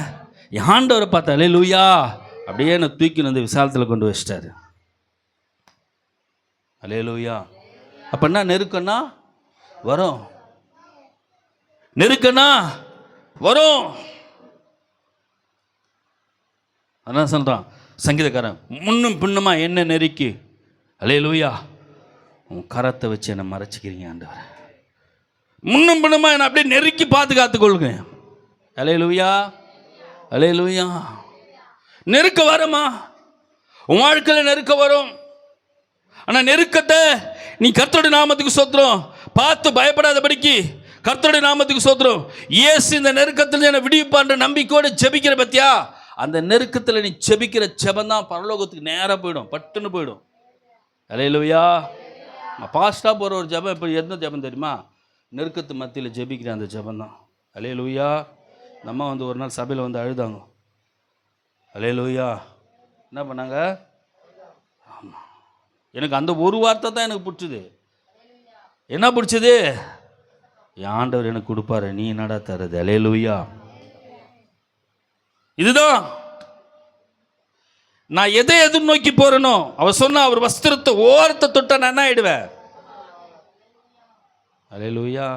என் ஆண்டவரை பார்த்தேன். அல்லேலூயா. அப்படியே என்னை தூக்கி வந்து விசாலத்தில் கொண்டு வச்சிட்டாரு. அல்லேலூயா. அப்போ என்ன நெருக்கம்னா வரும், நெருக்கம்னா வரும். அதான் சொல்கிறான் சங்கீதக்காரன், முன்னும் பின்னுமா என்ன நெருக்கி, அல்லேலூயா, உன் கரத்தை வச்சு என்னை மறைச்சிக்கிறீங்க ஆண்டவர். முன்னும் பின்னுமா என்னை அப்படியே நெருக்கி பாதுகாத்து கொள்ளுங்க. அல்லேலூயா, அல்லேலூயா. நெருக்க வருமா? உன் வாழ்க்கையில் நெருக்க வரும். ஆனால் நெருக்கத்தை நீ கர்த்தருடைய நாமத்துக்கு ஸ்தோத்திரம் பார்த்து பயப்படாதபடிக்கு கர்த்தருடைய நாமத்துக்கு ஸ்தோத்திரம். இயேசு இந்த நெருக்கத்தில் என்னை விடுவிப்பான்ற நம்பிக்கையோடு ஜெபிக்கிற பத்தியா, அந்த நெருக்கத்தில் நீ ஜெபிக்கிற ஜெபம் தான் பரலோகத்துக்கு நேராக போயிடும், பட்டுன்னு போயிடும். அல்லேலூயா. பாஸ்டாக போகிற ஒரு ஜெபம் இப்போ எந்த ஜெபம் தெரியுமா? நெருக்கத்து மத்தியில் ஜெபிக்கிற அந்த ஜெபம் தான். அல்லேலூயா. நம்ம வந்து ஒரு நாள் சபையில் வந்து அழுதாங்க. அல்லேலூயா. என்ன பண்ணாங்க? ஆமாம், எனக்கு அந்த ஒரு வார்த்தை தான் எனக்கு பிடிச்சது. என்ன பிடிச்சது? என் ஆண்டவர் எனக்கு கொடுப்பாரு, நீ என்னடா தருது? அல்லேலூயா. இதுதான் நான் எதை எதிர்நோக்கி போறேனோ. அவர் சொன்னா, அவர் வஸ்திரத்தை ஓரத்தை தொட்ட நான் என்ன ஆயிடுவேன்? அல்லேலூயா.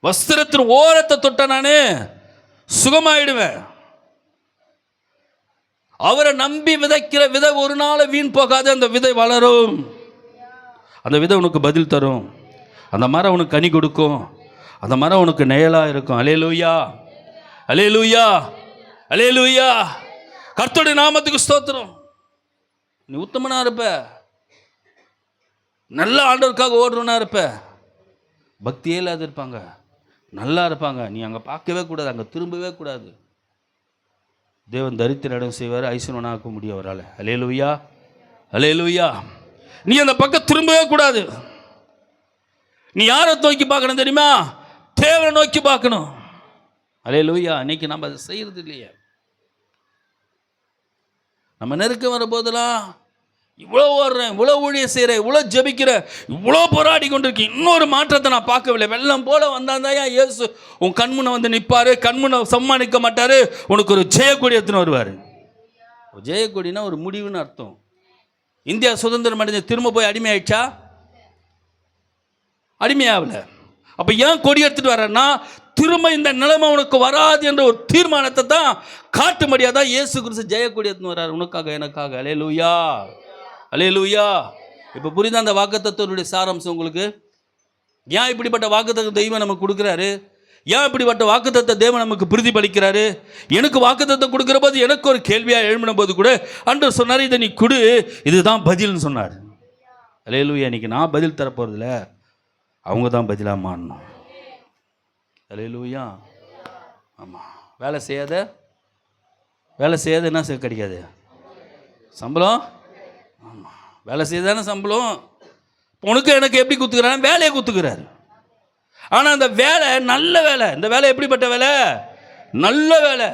வஸ்திரத்தின் ஓரத்தை தொட்ட நானு சுகமாயிடுவேன். அவரை நம்பி விதைக்கிற விதை ஒரு நாள் வீண் போகாது. அந்த விதை வளரும், அந்த விதை உனக்கு பதில் தரும், அந்த மரம் உனக்கு கனி கொடுக்கும், அந்த மரம் உனக்கு நிழலாக இருக்கும். அல்லேலூயா, அல்லேலூயா, அல்லேலூயா. கர்த்தருடைய நாமத்துக்கு ஸ்தோத்திரம். நீ உத்தமனா இருப்ப, நல்ல ஆண்டவருக்காக ஓடுறவனா இருப்ப. பக்தியே இல்லாத இருப்பாங்க, நல்லா இருப்பாங்க, நீ அங்கே பார்க்கவே கூடாது, அங்கே திரும்பவே கூடாது. தேவன் தரித்திர இடம் செய்வார், ஐஸ்வர்யனாக்க முடியும் அவரால். அல்லேலூயா, அல்லேலூயா. நீ அந்த பக்கம் திரும்பவே கூடாது. நீ யாரை நோக்கி பார்க்கணும் தெரியுமா? தேவனை நோக்கி பார்க்கணும். அல்லேலூயா. இன்னைக்கு நம்ம அதை செய்யறது இல்லையே. நம்ம நெருக்கம் வர போதெல்லாம் இவ்வளோ ஓடுறேன், இவ்வளோ ஊழியம் செய்கிறேன், இவ்வளோ ஜெபிக்கிறேன், இவ்வளோ போராடி கொண்டிருக்கேன், இன்னொரு மாற்றத்தை நான் பார்க்கவில்லை. வெள்ளம் போல வந்தாந்தாயா இயேசு உன் கண்முனை வந்து நிற்பார், கண்முனை சம்மானிக்க மாட்டார், உனக்கு ஒரு ஜெயக்கொடி எடுத்துன்னு வருவார். ஜெயக்கொடினா ஒரு முடிவுன்னு அர்த்தம். இந்தியா சுதந்திரம் அடைஞ்ச திரும்ப போய் அடிமையாயிடுச்சா? அடிமையாகல. அப்போ ஏன் கொடி எடுத்துட்டு வர்றேன்னா, திரும்ப இந்த நிலைமை உனக்கு வராது என்ற ஒரு தீர்மானத்தை தான் காட்டும்படியாக தான் இயேசு கிறிஸ்து ஜெயக்கொடி எடுத்துன்னு வர்றாரு, உனக்காக எனக்காக. அல்லேலூயா, அல்லேலூயா. இப்போ புரியுதா அந்த வாக்குத்தத்தத்தினுடைய சாராம்சம் உங்களுக்கு? ஏன் இப்படிப்பட்ட வாக்குத்தத்த தெய்வம் நமக்கு கொடுக்குறாரு? ஏன் இப்படிப்பட்ட வாக்குத்தத்த தேவன் நமக்கு பிரதிபலிக்கிறாரு? எனக்கு வாக்குத்தத்தம் கொடுக்குற போது எனக்கு ஒரு கேள்வியாக எழும்பின போது கூட ஆண்டவர் சொன்னார், இதை நீ கொடு, இதுதான் பதில்னு சொன்னார். அல்லேலூயா. இன்னைக்கு நான் பதில் தரப்போறதில்ல, அவங்க தான் பதிலாக மாறணும். அல்லேலூயா. ஆமாம். வேலை செய்யாத என்ன கிடைக்காது? சம்பளம். ஆமாம், வேலை செய்தானே சம்பளம். உனக்கு எனக்கு எப்படி குத்துக்கிறாரு? வேலையை குத்துக்கிறாரு. ஆனால் அந்த வேலை நல்ல வேலை. இந்த வேலை எப்படிப்பட்ட வேலை? நல்ல வேலை.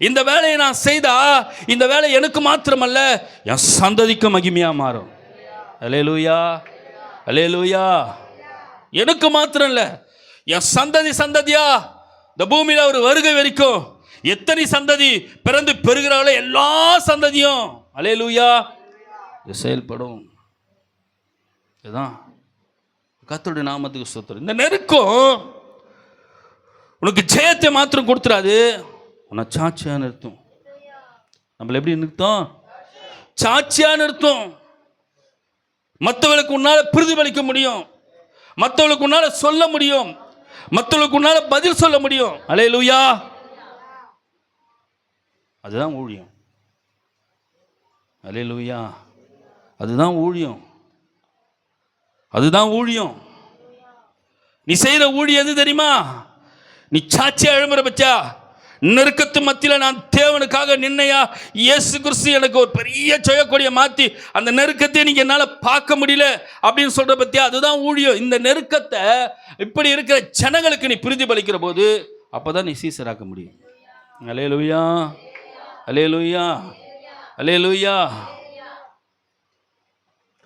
இந்த வேலையை நான் செய்தா இந்த வேலை எனக்கு மாத்திரமல்ல, என் சந்ததிக்கு மகிமையாக மாறும். அல்லேலூயா, அல்லேலூயா. எனக்கு மாத்திரம் இல்லை, என் சந்ததியா இந்த பூமியில் ஒரு வருகை வரைக்கும் எத்தனை சந்ததி பிறந்து பெறுகிறார்களோ எல்லா சந்ததியும் அல்லேலூயா செயல்படும். இதுதான் கர்த்தருடைய நாமத்துக்கு ஸ்தோத்திரம். இந்த நெருக்கம் உனக்கு ஜெயத்தை மாத்திரம் கொடுத்துறாது, உன்னை சாட்சியா நிறுத்தும். நம்மள எப்படி நிறுத்தும்? சாட்சியா நிறுத்தும். மற்றவர்களுக்கு உன்னால பிரதிபலிக்க முடியும், மற்றவர்களுக்கு உன்னால சொல்ல முடியும், மற்றவர்களுக்கு உன்னால பதில் சொல்ல முடியும். அல்லேலூயா. அதுதான் ஊழியம். அல்லேலூயா. அதுதான் ஊழியம், அதுதான் ஊழியம். நீ செய்கிற ஊழியம் எது தெரியுமா? நீ சாட்சியா எழும்புற பச்சா, நெருக்கத்து மத்தியில் நான் தேவனுக்காக நின்னையா, இயேசு கிறிஸ்து எனக்கு ஒரு பெரிய ஜெயக்கொடியை மாற்றி அந்த நெருக்கத்தை நீங்கள் என்னால் பார்க்க முடியல அப்படின்னு சொல்கிற பற்றியா, அதுதான் ஊழியம். இந்த நெருக்கத்தை இப்படி இருக்கிற ஜனங்களுக்கு நீ பிரதிபலிக்கிற போது அப்போ தான் நீ சீசராக்க முடியும். அல்லேலூயா, அல்லேலூயா, அல்லேலூயா.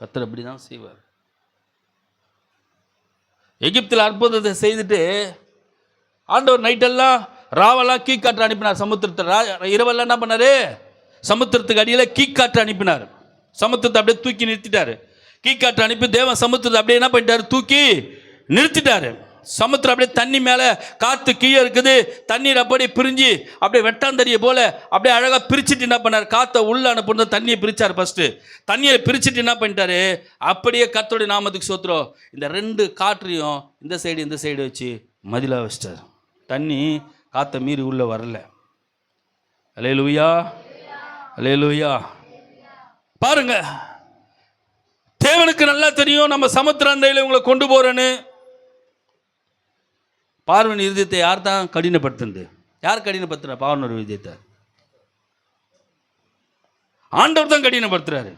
கர்த்தர் அப்படி தான் செய்வார். எகிப்தில் அற்புதத்தை செய்துட்டு ஆண்டவர் நைட்டெல்லாம் ராவெல்லாம் கீக்காற்று அனுப்பினார் சமுத்திரத்தை. இரவெல்லாம் என்ன பண்ணாரு? சமுத்திரத்துக்கு அடியில் கீக்காற்று அனுப்பினார். சமுத்திரத்தை அப்படியே தூக்கி நிறுத்திட்டாரு. கீக்காற்று அனுப்பி தேவன் சமுத்திரத்தை அப்படியே என்ன பண்ணிட்டாரு? தூக்கி நிறுத்திட்டாரு. சமுத்திரம் அப்படியே தண்ணி மேலே, காற்று கீழே இருக்குது, தண்ணீர் அப்படியே பிரிஞ்சு அப்படியே வெட்டாந்தறியை போல அப்படியே அழகாக பிரிச்சுட்டு என்ன பண்ணார்? காற்றை உள்ள அனுப்புறது, தண்ணியை பிரித்தார். ஃபஸ்ட்டு தண்ணியை பிரிச்சுட்டு என்ன பண்ணிட்டாரு? அப்படியே கர்த்தருடைய நாமத்துக்கு ஸ்தோத்திரம், இந்த ரெண்டு காற்றையும் இந்த சைடு வச்சு மதிலாக வச்சிட்டார். தண்ணி காற்றை மீறி உள்ளே வரல. அல்லேலூயா, அல்லேலூயா. பாருங்க, தேவனுக்கு நல்லா தெரியும் நம்ம சமுத்திராந்தையில் உங்களை கொண்டு போறேன்னு. பார்வன் இருதயத்தை யார் தான் கடினப்படுத்துறது? யார் கடினப்படுத்துற? பார்வனோட இருதயத்தை ஆண்டவர் தான் கடினப்படுத்துறாரு.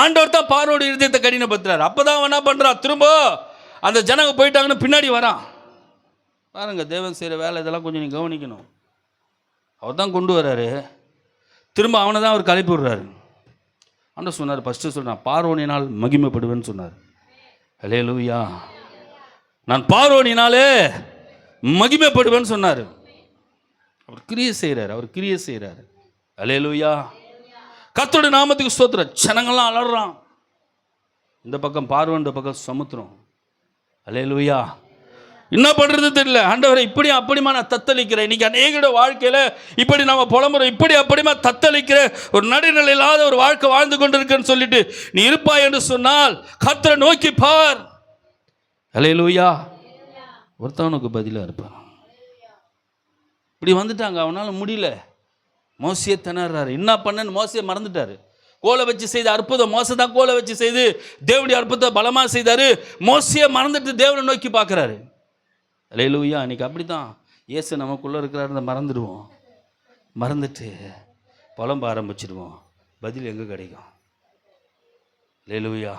ஆண்டவர் தான் பார்வனோட இருதயத்தை கடினப்படுத்துறாரு. அப்பதான் என்ன பண்றா? திரும்ப அந்த ஜனங்க போயிட்டாங்கன்னு பின்னாடி வரான். பாருங்க, தேவன் செய்கிற வேலை இதெல்லாம் கொஞ்சம் நீ கவனிக்கணும். அவர் தான் கொண்டு வர்றாரு, திரும்ப அவனை தான் அவர் கலைப்பு விடுறாரு. ஆண்டவர் சொன்னார், ஃபஸ்ட்டு சொன்னார், பார்வோனினால் மகிமைப்படுவேன்னு சொன்னார். அல்லேலூயா. நான் பார்வோனினாலே மகிமைப்படுவேன்னு சொன்னார். அவர் கிரியை செய்கிறார். அல்லேலூயா. கர்த்தருடைய நாமத்துக்கு ஸ்தோத்திரம். ஜனங்கள்லாம் அலறான். இந்த பக்கம் பார்வோன், இந்த பக்கம் சமுத்திரம். அல்லேலூயா. என்ன பண்ணுறது தெரியல. ஆண்டவரை இப்படி அப்படிமா நான் தத்தளிக்கிறேன். இன்னைக்கு அநேகோட வாழ்க்கையில் இப்படி நம்ம புலம்புறோம், இப்படி அப்படிமா தத்தளிக்கிற ஒரு நடுநிலை இல்லாத ஒரு வாழ்க்கை வாழ்ந்து கொண்டு இருக்குன்னு சொல்லிட்டு நீ இருப்பாய் என்று சொன்னால் கர்த்தரை நோக்கி பார். அல்லேலூயா. ஒருத்தவனுக்கு பதிலாக இருப்பான். இப்படி வந்துட்டாங்க, அவனால் முடியல. மோசையே திணறாரு. என்ன பண்ணன்னு மோசையை மறந்துட்டாரு. கோலை வச்சு செய்த அற்புதம் மோசை தான் கோலை வச்சு செய்து தேவனுடைய அற்புதத்தை பலமாக செய்தார். மோசையை மறந்துட்டு தேவனை நோக்கி பார்க்குறாரு. அல்லேலூயா. அன்றைக்கி அப்படி தான் இயேசு நமக்குள்ளே இருக்கிறாருந்த மறந்துடுவோம். மறந்துட்டு புலம்ப ஆரம்பிச்சிடுவோம். பதில் எங்கே கிடைக்கும்? அல்லேலூயா.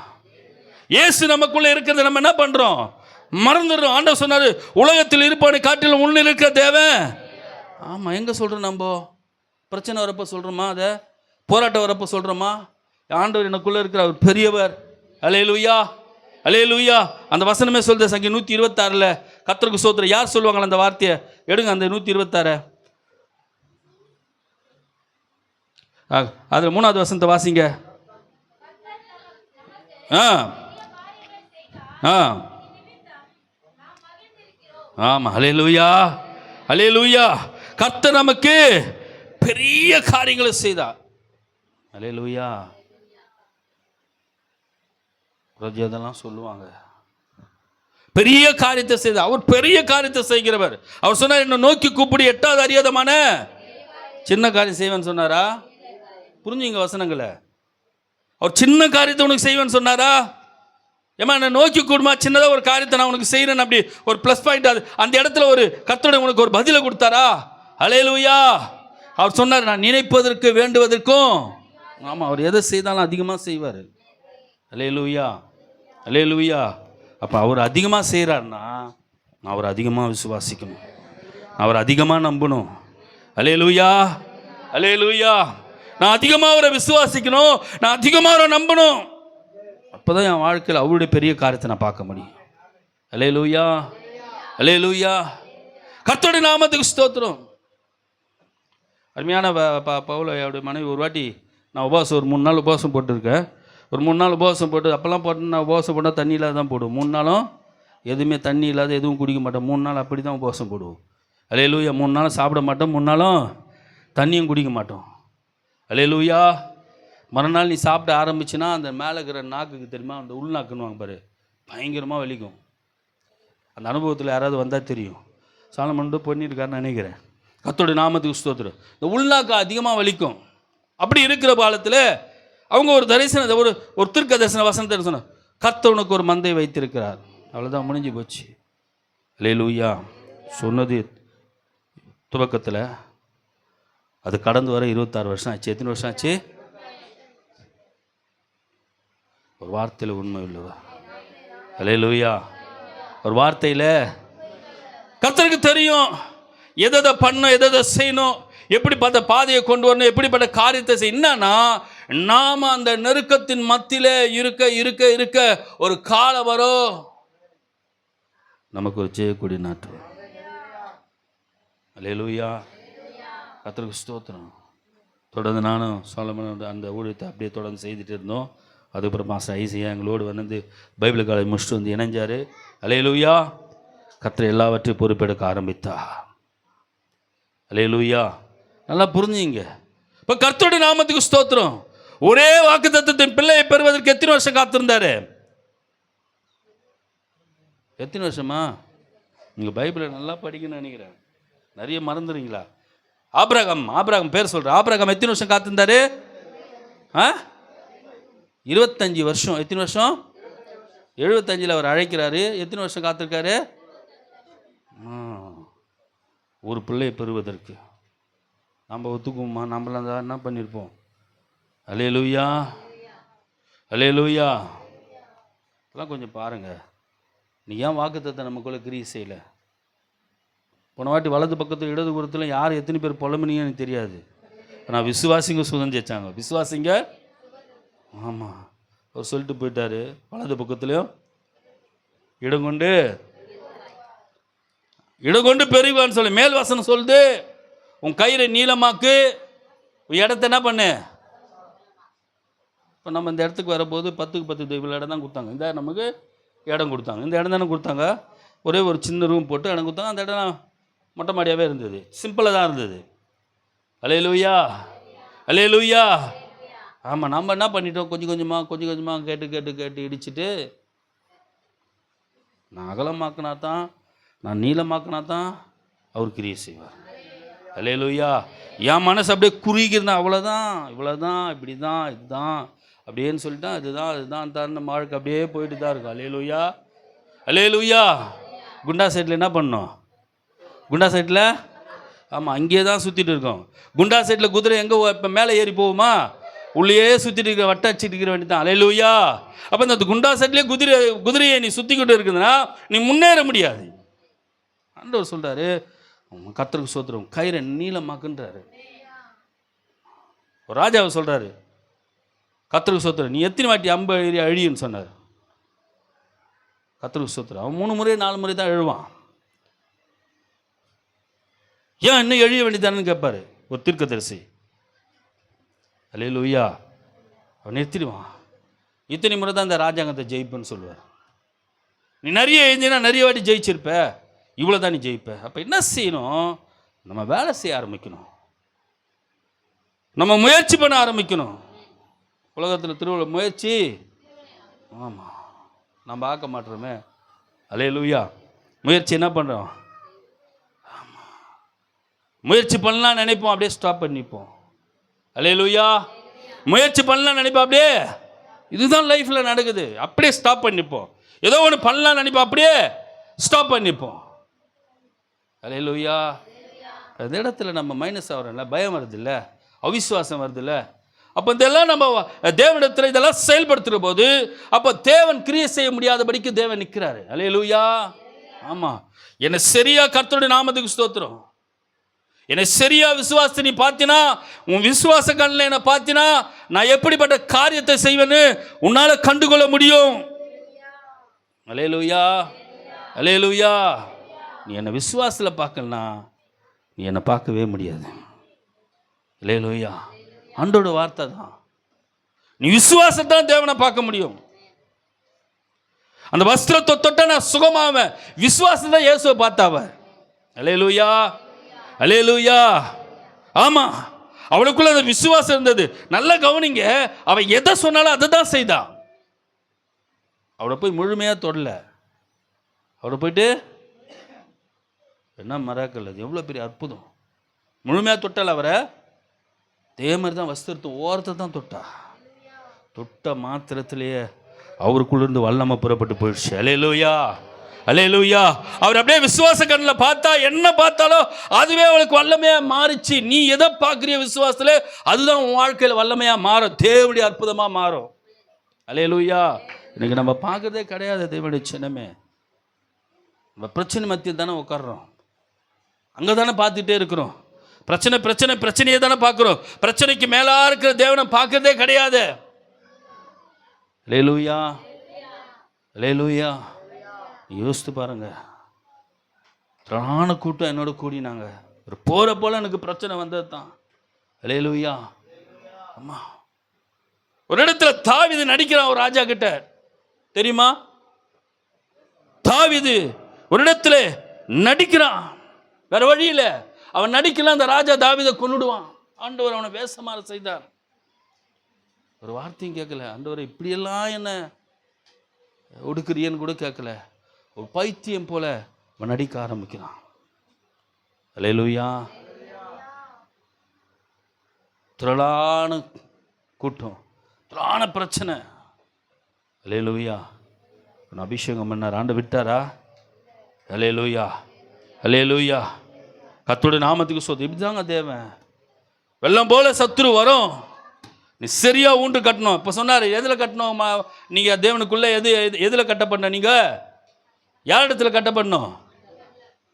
இயேசு நமக்குள்ளே இருக்கிறத நம்ம என்ன பண்ணுறோம்? மறந்துடுறோம். ஆண்டவர் சொன்னார், உலகத்தில் இருப்பானை காட்டிலும் உள்ள இருக்கிற தேவன். ஆமாம், எங்கே சொல்கிறோம்? நம்ம பிரச்சனை வரப்போ சொல்கிறோமா? அதை போராட்டம் வரப்போ சொல்கிறோமா? ஆண்டவர் எனக்குள்ளே இருக்கிற அவர் பெரியவர். அல்லேலூயா, அல்லேலூயா. அந்த வசனமே சொல்லுது. சங்கீதம் 126 கர்த்தருக்கு ஸ்தோத்திரம். யார் சொல்லுவாங்களா அந்த வார்த்தையை? எடுங்க அந்த 126. அதில் 3வது வசனத்தை வாசிங்க. ஆமாம், அல்லேலூயா, அல்லேலூயா. கர்த்தர் நமக்கு பெரிய காரியங்களை செய்தார். அல்லேலூயா. அதெல்லாம் சொல்லுவாங்க, பெரிய காரியத்தை செய்த அவர் பெரிய காரியத்தை செய்கிறவர். அவர் சொன்னார், என்ன நோக்கி கூப்பிடு, 8வது அறியாதமான சின்ன காரியம் செய்வேன்னு சொன்னாரா? புரிஞ்சுங்க வசனங்களை. அவர் சின்ன காரியத்தை உனக்கு செய்வேன்னு சொன்னாரா? ஏமா என்ன நோக்கி கூடுமா, சின்னதாக ஒரு காரியத்தை நான் உனக்கு செய்கிறேன், அப்படி ஒரு ப்ளஸ் பாயிண்ட். அது அந்த இடத்துல ஒரு கர்த்தருடைய உனக்கு ஒரு பதிலை கொடுத்தாரா? அல்லேலூயா. அவர் சொன்னார், நான் நினைப்பதற்கு வேண்டுவதற்கும். ஆமாம், அவர் எதை செய்தாலும் அதிகமாக செய்வார். அல்லேலூயா, அல்லேலூயா. அப்போ அவர் அதிகமாக செய்கிறாருன்னா நான் அவர் அதிகமாக விசுவாசிக்கணும், நான் அவர் அதிகமாக நம்பணும். அல்லேலூயா, அல்லேலூயா. நான் அதிகமாக அவரை விசுவாசிக்கணும், நான் அதிகமாக அவரை நம்பணும். அப்போ தான் என் வாழ்க்கையில் அவருடைய பெரிய காரியத்தை நான் பார்க்க முடியும். அல்லேலூயா, அல்லேலூயா. கர்த்தருடைய நாமத்துக்கு ஸ்தோத்திரம். அருமையான பவுலுடைய மனைவி ஒரு வாட்டி, நான் உபவாசம் ஒரு 3 நாள் உபவாசம் போட்டிருக்கேன். ஒரு 3 நாள் உபவாசம் போட்டு, அப்போல்லாம் போட்டு நான் உபவாசம் போட்டால் தண்ணி இல்லாத தான் போடுவோம். 3 நாளும் எதுவுமே தண்ணி இல்லாத எதுவும் குடிக்க மாட்டோம். 3 நாள் அப்படி தான் உபவாசம் போடுவோம். அல்லேலூயா. 3 நாளும் சாப்பிட மாட்டோம், 3 நாளும் தண்ணியும் குடிக்க மாட்டோம். அல்லேலூயா. மறுநாள் நீ சாப்பிட ஆரம்பிச்சுன்னா அந்த மேலே இருக்கிற நாக்குக்கு தெரியுமா, அந்த உள்நாக்குன்னு பாரு, பயங்கரமாக வலிக்கும். அந்த அனுபவத்தில் யாராவது வந்தால் தெரியும். சாலமன் பண்ணியிருக்காருன்னு நினைக்கிறேன். கர்த்தருடைய நாமத்துக்கு ஸ்தோத்திரம். இந்த உள்நாக்கு அதிகமாக வலிக்கும். அப்படி இருக்கிற காலத்தில் அவங்க ஒரு தரிசனத்தை, ஒரு தீர்க்க தரிசன வசனத்தை சொன்னார், கர்த்தர் உனக்கு ஒரு மந்தை வைத்திருக்கிறார். அவ்வளோதான், முடிஞ்சு போச்சு. அல்லேலூயா. சொன்னது துவக்கத்தில், அது கடந்து வர 26 வருஷம் ஆச்சு. எத்தனை வருஷம் ஆச்சு? ஒரு வார்த்தையில் உண்மை உள்ளவா? அல்லேலூயா. ஒரு வார்த்தையில் கர்த்தருக்கு தெரியும் எதை பண்ணணும், எதை செய்யணும், எப்படிப்பட்ட பாதையை கொண்டு வரணும், எப்படிப்பட்ட காரியத்தை செய்ய. என்னன்னா, நாம் அந்த நெருக்கத்தின் மத்தியில் இருக்க இருக்க இருக்க ஒரு காலம் வரும், நமக்கு ஒரு ஜெயக்கொடி நாட்டு. அல்லேலூயா. கர்த்தருக்கு ஸ்தோத்திரம். தொடர்ந்து நானும் சாலமன் அந்த ஊழியத்தை அப்படியே தொடர்ந்து செய்துட்டு இருந்தோம். அதுக்கப்புறம் மாஸ்டர் ஐசியா எங்களோடு வந்து பைபிள் காலேஜ் முடிச்சுட்டு வந்து இணைஞ்சார். அல்லேலூயா. கர்த்தர் எல்லாவற்றையும் பொறுப்பெடுக்க ஆரம்பித்தார். அல்லேலூயா. நல்லா புரிஞ்சுங்க. இப்போ கர்த்தருடைய நாமத்துக்கு ஸ்தோத்திரம். ஒரே வாக்குத்தத்தத்தின் பிள்ளையை பெறுவதற்கு எத்தனை வருஷம் காத்திருந்தாரு? எத்தனை வருஷமா? நீங்கள் பைபிளை நல்லா படிக்கணும்னு நினைக்கிறேன். நிறைய மறந்துடுறீங்களா? ஆபிரகாம் பேர் சொல்கிறேன். ஆபிரகாம் எத்தனை வருஷம் காத்திருந்தாரு? 25 வருஷம். எத்தனை வருஷம்? 75 அவர் அழைக்கிறாரு. எத்தனை வருஷம் காத்திருக்காரு? ஒரு பிள்ளையை பெறுவதற்கு. நம்ம ஒத்துக்குவோமா? நம்மளாம் தான் என்ன பண்ணியிருப்போம்? அல்லேலூயா, அல்லேலூயா. இதெல்லாம் கொஞ்சம் பாருங்கள். நீ ஏன் வாக்குத்தத்தை நமக்குள்ளே கிரியை செய்யலை? போன வாட்டி வலது பக்கத்தில் இடது புறத்தில் யார் எத்தனை பேர் புலம்புனீங்கன்னு எனக்கு தெரியாது. ஆனால் விசுவாசிங்க சுதம் ஜெயிச்சாங்க. விசுவாசிங்க. ஆமாம், அவர் சொல்லிட்டு போயிட்டாரு, வலது பக்கத்துலையும் இடம் கொண்டு பெருகுவான்னு சொல்லி மேல் வசனம் சொல்லுது. உன் கயிறை நீளமாக்கு, உன் இடத்த என்ன பண்ணு. இப்போ நம்ம இந்த இடத்துக்கு வரும்போது 10க்கு 10 இவ்வளோ இடம் தான் கொடுத்தாங்க. இந்த நமக்கு இடம் கொடுத்தாங்க. இந்த இடம் தானே கொடுத்தாங்க. ஒரே ஒரு சின்ன ரூம் போட்டு எனக்கு கொடுத்தாங்க. அந்த இடம் மொட்டை மாடியாகவே இருந்தது, சிம்பிளாக தான் இருந்தது. அல்லேலூயா, அல்லேலூயா. ஆமாம், நம்ம என்ன பண்ணிட்டோம், கொஞ்சம் கொஞ்சமாக கேட்டு கேட்டு கேட்டு இடிச்சிட்டு, நான் அகலமாக்கினா தான், நான் நீளமாக்கினா தான் அவர் கிரியை செய்வார். அல்லேலூயா. என் மனசு அப்படியே குறுகிருந்தேன், அவ்வளோதான், இவ்வளோதான், இப்படி தான், இதுதான் அப்படின்னு சொல்லிட்டேன். அதுதான் தான் நம்ம வாழ்க்கை அப்படியே போயிட்டு தான் இருக்கும். அல்லேலூயா, அல்லேலூயா. குண்டா சைட்டில் என்ன பண்ணோம்? குண்டா சைட்டில் ஆமாம், அங்கேயே தான் சுற்றிட்டு இருக்கோம். குண்டா சைட்டில் குதிரை எங்கே இப்போ மேலே ஏறி போகுமா? உள்ளேயே சுற்றிட்டு இருக்க, வட்ட அடிச்சுட்டு இருக்கிற வேண்டி தான். அல்லேலூயா. அப்போ இந்த குண்டா சைட்லேயே குதிரையை நீ சுற்றிக்கிட்டு இருக்குதுன்னா நீ முன்னேற முடியாது. ஆண்டவர் சொல்கிறாரு, கர்த்தருக்கு ஸ்தோத்திரம், கயிறை நீளமாக்குன்றாரு. ஒரு ராஜாவை சொல்கிறாரு, கர்த்தருக்கு ஸ்தோத்திரம், நீ எத்தனை வாட்டி அம்பு ஏறி அழியுன்னு சொன்னார். கர்த்தருக்கு ஸ்தோத்திரம், அவன் 3 முறை 4 முறை தான் எழுவான். ஏன் இன்னும் எழிய வேண்டியதானு கேட்பாரு ஒரு தீர்க்கதரிசி. அல்லேலூயா. அவன் நிறுத்திடுவான். இத்தனை முறை தான் இந்த ராஜாங்கத்தை ஜெயிப்புன்னு சொல்லுவார். நீ நிறைய எழுந்தினா நிறைய வாட்டி ஜெயிச்சிருப்ப, இவ்வளோ தான் நீ ஜெயிப்ப. அப்போ என்ன செய்யணும்? நம்ம வேலை செய்ய ஆரம்பிக்கணும், நம்ம முயற்சி பண்ண ஆரம்பிக்கணும். உலகத்தில் திருவிழா முயற்சி, ஆமாம், நம்ம ஆக்க மாட்டோமே. அல்லேலூயா. முயற்சி என்ன பண்ணுறோம்? ஆமாம், முயற்சி பண்ணலாம் நினைப்போம், அப்படியே ஸ்டாப் பண்ணிப்போம். அல்லேலூயா. முயற்சி பண்ணலாம் நினைப்போம், அப்படியே இதுதான் லைஃப்பில் நடக்குது, அப்படியே ஸ்டாப் பண்ணிப்போம். ஏதோ ஒன்று பண்ணலாம் நினைப்போம், அப்படியே ஸ்டாப் பண்ணிப்போம். அல்லேலூயா. அந்த இடத்துல நம்ம மைனஸ் ஆகிறோம்ல, பயம் வருது இல்லை, அவிசுவாசம் வருது இல்லை. அப்போ இதெல்லாம் நம்ம தேவனிடத்தில் இதெல்லாம் செயல்படுத்துகிற போது அப்போ தேவன் கிரியை செய்ய முடியாதபடிக்கு தேவன் நிற்கிறாரு. அல்லேலூயா. ஆமாம், என்னை சரியா கர்த்தருடைய நாமத்துக்கு ஸ்தோத்திரம், என்னை சரியா விசுவாசத்தை நீ பார்த்தினா, உன் விசுவாச கண்ணில் என்னை பார்த்தினா நான் எப்படிப்பட்ட காரியத்தை செய்வேன்னு உன்னால் கண்டுகொள்ள முடியும். அல்லேலூயா, அல்லேலூயா. நீ என்னை விசுவாசத்தில் பார்க்கலனா நீ என்னை பார்க்கவே முடியாது. அல்லேலூயா. ஆண்டோட வார்த்தை தான். நீ விசுவாசத்தான் தேவனை பார்க்க முடியும். அந்த வஸ்திரத்தை தொட்ட நான் சுகமாவேன், விசுவாசம் தான் இயேசுவை பார்த்தாவ. அல்லேலூயா, அல்லேலூயா. ஆமா, அவளுக்குள்ள அந்த விசுவாசம் இருந்தது. நல்லா கவனிங்க, அவன் எதை சொன்னாலும் அதை தான் செய்தான். அவளை போய் முழுமையாக தொடல. அவளை போயிட்டு என்ன மராக்கல், அது எவ்வளோ பெரிய அற்புதம். முழுமையாக தொட்டால் அவரை அதே மாதிரி தான் வஸ்திரத்தை ஓரத்தை தான் தொட்ட மாத்திரத்திலேயே அவருக்குள்ளிருந்து வல்லமை புறப்பட்டு போயிடுச்சு. அல்லேலூயா, அல்லேலூயா. அவர் அப்படியே விசுவாச கண்ணில் பார்த்தா என்ன பார்த்தாலோ அதுவே அவளுக்கு வல்லமையாக மாறிச்சு. நீ எதை பார்க்குறிய விசுவாசத்தில் அதுதான் உன் வாழ்க்கையில் வல்லமையாக மாறும், தேவனுடைய அற்புதமாக மாறும். அல்லேலூயா. இன்னைக்கு நம்ம பார்க்குறதே கிடையாது தேவனுடைய சின்னமே. நம்ம பிரச்சனை மத்தியில் தானே உட்கார்றோம், அங்கே தானே பார்த்துட்டே இருக்கிறோம். பிரச்சனையே தானே பார்க்குறோம். பிரச்சனைக்கு மேலே இருக்கிற தேவனை பார்க்கறதே கிடையாது. அல்லேலூயா, அல்லேலூயா. யோசித்து பாருங்க, திரளான கூட்டம் என்னோட கூடினாங்க, ஒரு போகிற போல எனக்கு பிரச்சனை வந்தது தான். அல்லேலூயா. அம்மா, ஒரு இடத்துல தாவீது நடிக்கிறான் ஒரு ராஜா கிட்ட, தெரியுமா? தாவீது ஒரு இடத்துல நடிக்கிறான், வேற வழியில் அவன் நடிக்கலாம். அந்த ராஜா தாவீதை கொன்னுடுவான். ஆண்டவர் அவனை வேஷமாற செய்தார். ஒரு வார்த்தையும் கேட்கல. ஆண்டவர் இப்படியெல்லாம் என்ன ஒடுக்குறியன்னு கூட கேட்கல. ஒரு பைத்தியம் போல அவன் நடிக்க ஆரம்பிக்கிறான். அல்லேலூயா. திரளான கூட்டம், திரளான பிரச்சனை. அல்லேலூயா. அபிஷேகம் பண்ணார், ஆண்டு விட்டாரா? அல்லேலூயா, அல்லேலூயா. கர்த்தருடைய நாமத்துக்கு சொத்து. இப்படிதாங்க தேவன். வெள்ளம் போல சத்துரு வரும், நீ சரியா ஊண்டு கட்டணும். இப்போ சொன்னார், எதில் கட்டணும் நீங்கள் தேவனுக்குள்ளே? எதில் கட்டப்படணும்? நீங்கள் யார் இடத்துல கட்டப்படணும்?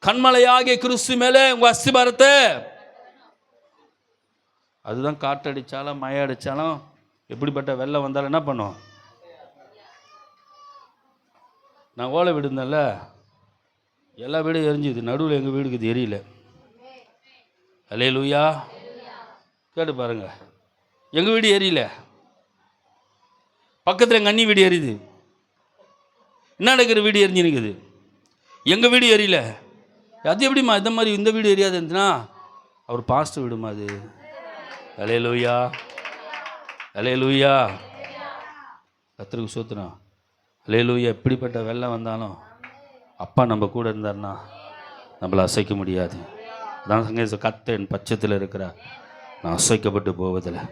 கண்மலையாகிய கிறிஸ்து மேலே உங்கள் அஸ்திபாரத்தை. அதுதான் காற்றடிச்சாலும் மழை அடித்தாலும் எப்படிப்பட்ட வெள்ளம் வந்தாலும் என்ன பண்ணும்? நான் ஓலை வீடு இருந்தேன்ல, எல்லா வீடும் எரிஞ்சுது, நடுவில் எங்கள் வீடுக்கு இது எரியல. அல்லேலூயா. கேட்டு பாருங்க, எங்கள் வீடு எரியல, பக்கத்தில் எங்கள் அண்ணி வீடு எரியுது. என்ன நடக்கிற வீடு எரிஞ்சு நிற்குது. எங்கள் வீடு எரியல, அது எப்படிம்மா இந்த மாதிரி இந்த வீடு எரியாது இருந்துன்னா அவர் பாஸ்டர் விடுமா அது. அல்லேலூயா, அல்லேலூயா, கர்த்தருக்கு ஸ்தோத்திரம். அல்லேலூயா. எப்படிப்பட்ட வெள்ளம் வந்தாலும் அப்பா நம்ம கூட இருந்தார்னா நம்மளை அசைக்க முடியாது. அதான் சங்கீதம், கர்த்தர் என் பட்சத்தில் இருக்கிறார், நான் அசைக்கப்பட்டு போவதில்லை.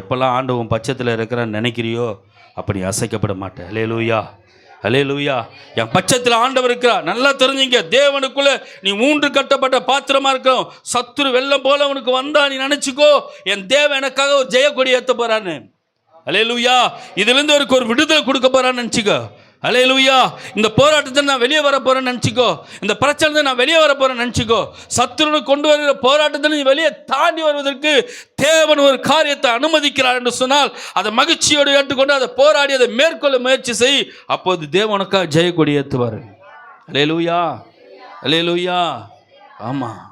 எப்பெல்லாம் ஆண்டவன் பட்சத்தில் இருக்கிறான்னு நினைக்கிறியோ அப்போ நீ அசைக்கப்பட மாட்டேன். அல்லேலூயா, அல்லேலூயா. என் பட்சத்தில் ஆண்டவர் இருக்கிறார். நல்லா தெரிஞ்சுங்க, தேவனுக்குள்ள நீ 3 கட்டப்பட்ட பாத்திரமா இருக்கணும். சத்துரு வெள்ளம் போல அவனுக்கு வந்தா நீ நினைச்சுக்கோ, என் தேவன் எனக்காக ஒரு ஜெயக்கொடி ஏற்ற போறான்னு. அல்லேலூயா. இதிலிருந்து அவருக்கு ஒரு விடுதலை கொடுக்க போறான்னு நினச்சிக்கோ. அல்லேலூயா. இந்த போராட்டத்தில் நான் வெளியே வர போறேன்னு நினச்சிக்கோ. இந்த பிரச்சனை நான் வெளியே வர போறேன்னு நினச்சிக்கோ. சத்துருன்னு கொண்டு வருகிற போராட்டத்தில் நீ வெளியே தாண்டி வருவதற்கு தேவன் ஒரு காரியத்தை அனுமதிக்கிறார் என்று சொன்னால் அதை மகிழ்ச்சியோடு ஏற்றுக்கொண்டு அதை போராடி அதை மேற்கொள்ள முயற்சி செய். அப்போது தேவனுக்காக ஜெயக்கொடி ஏற்றுவார். அல்லேலூயா, அல்லேலூயா. ஆமாம்,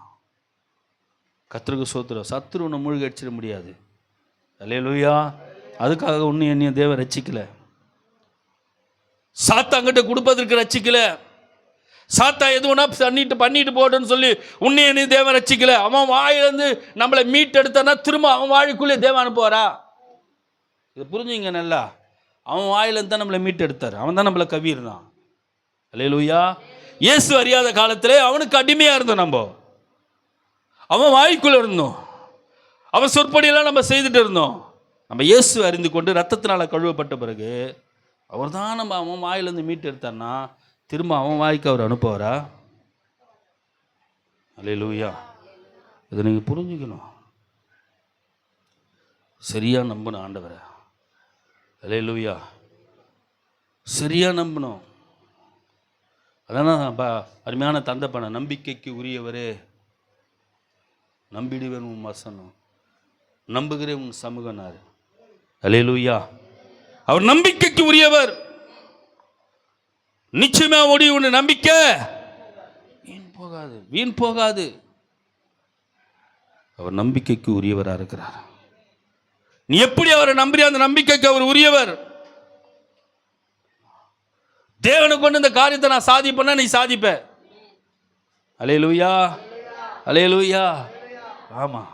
கர்த்தருக்கு ஸ்தோத்திரம். சத்துரு உன்னை மூழ்கி அடிச்சிட முடியாது. அல்லேலூயா. அதுக்காக ஒன்றும் என்னையும் தேவன் ரட்சிக்கல. சாத்தாங்கிட்ட கொடுப்பதற்கு ரட்சிக்கல. சாத்தா எதுவும்னா பண்ணிட்டு போட்டோன்னு சொல்லி உன்னை என்னையும் தேவன் ரட்சிக்கல. அவன் வாயிலிருந்து நம்மளை மீட்டெடுத்தானா திரும்ப அவன் வாழிக்குள்ளே தேவன் அனுப்புவாரா? இது புரிஞ்சுங்க நல்லா. அவன் வாயிலிருந்து தான் நம்மளை மீட்டெடுத்தார். அவன் தான் நம்மளை கவியிருந்தான். அல்லேலூயா. இயேசு அறியாத காலத்திலே அவனுக்கு அடிமையாக இருந்தோம். நம்ம அவன் வாய்க்குள்ளே இருந்தோம். அவன் சொற்படியெல்லாம் நம்ம செய்துட்டு இருந்தோம். நம்ம இயேசு அறிந்து கொண்டு ரத்தத்தினால் கழுவப்பட்ட பிறகு அவர் தான் நம்ம அவன் வாயிலேருந்து மீட்டு எடுத்தான்னா திரும்ப அவன் வாய்க்கு அவர் அனுப்புவாரா? அல்லேலூயா. இதை நீங்கள் புரிஞ்சுக்கணும். சரியாக நம்பணும் ஆண்டவரை. அல்லேலூயா. சரியாக நம்பணும். அதான் அருமையான தந்தை பண்ண, நம்பிக்கைக்கு உரியவரே நம்பிடுவேன் உன் வசனம், நம்புகிறேன் உன் சமூகனார். அல்லேலூயா. அவர் நம்பிக்கைக்கு உரியவர். நிச்சயமா உன் நம்பிக்கை வீண் போகாது, வீண் போகாது. அவர் நம்பிக்கைக்கு உரியவராக இருக்கிறார். நீ எப்படி அவரை நம்புறிய அந்த நம்பிக்கைக்கு அவர் உரியவர். தேவனை கொண்டு இந்த காரியத்தை நான் சாதிப்பேன்னா நீ சாதிப்ப. அல்லேலூயா, அல்லேலூயா. ஆமா,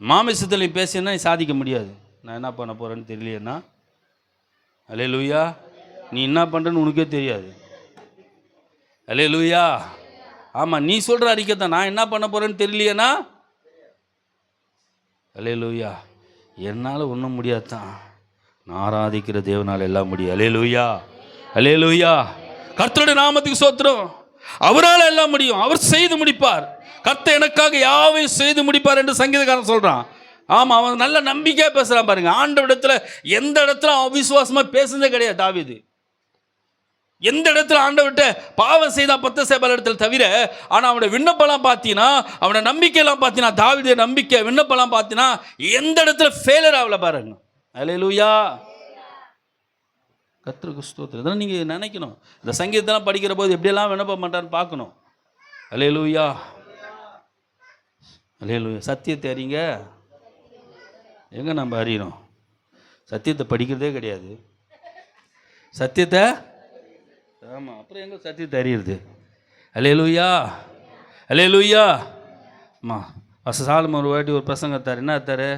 மாமிசத்தில் நீ பேசினா நீ சாதிக்க முடியாது. நான் என்ன பண்ண போறேன்னு தெரியலையேன்னா, அல்லேலூயா, நீ என்ன பண்ணுறன்னு உனக்கே தெரியாது. அல்லேலூயா. ஆமாம், நீ சொல்கிற அறிக்கை தான். நான் என்ன பண்ண போகிறேன்னு தெரியலையேன்னா, அல்லேலூயா, என்னால் ஒன்றும் முடியாது தான், நான் ஆராதிக்கிற தேவனால் எல்லாம் முடியும். அல்லேலூயா, அல்லேலூயா. கர்த்தருடைய நாமத்துக்கு ஸ்தோத்திரம். அவரால் எல்லாம் முடியும். அவர் செய்து முடிப்பார். கர்த்தர் எனக்காக யாவையும் செய்து முடிப்பார் என்று சங்கீதக்காரன் சொல்கிறான். ஆமாம், அவன் நல்ல நம்பிக்கையாக பேசுகிறான் பாருங்க. ஆண்டவரிடத்துல எந்த இடத்துல அவன் விசுவாசமாக பேசுனதே கிடையாது தாவீது. எந்த இடத்துல ஆண்டவர்கிட்ட பாவம் செய்தா பத்சேபாள் இடத்துல தவிர. ஆனால் அவனோட விண்ணப்பெல்லாம் பார்த்தீங்கன்னா, அவனோட நம்பிக்கையெல்லாம் பார்த்தீங்கன்னா, தாவீதுடைய நம்பிக்கை விண்ணப்பெல்லாம் பார்த்தீங்கன்னா எந்த இடத்துல ஃபெயிலியர் ஆகல பாருங்க. அல்லேலூயா, கர்த்தருக்கு ஸ்தோத்திரம். இதெல்லாம் நீங்கள் நினைக்கணும். இந்த சங்கீதத்தெல்லாம் படிக்கிற போது எப்படியெல்லாம் விண்ணப்பம் பண்ணுறான்னு பார்க்கணும். அல்லேலூயா, அல்லேலூயா. சத்தியத்தை அறிங்க. எங்கே நம்ம அறியணும்? சத்தியத்தை படிக்கிறதே கிடையாது. சத்தியத்தை ஆமாம், அப்புறம் எங்கே சத்தியத்தை அறியிறது? அல்லேலூயா, அல்லேலூயா. அம்மா சாலமோன் ஒரு வாட்டி ஒரு பிரசங்கத்தார். என்ன எடுத்தார்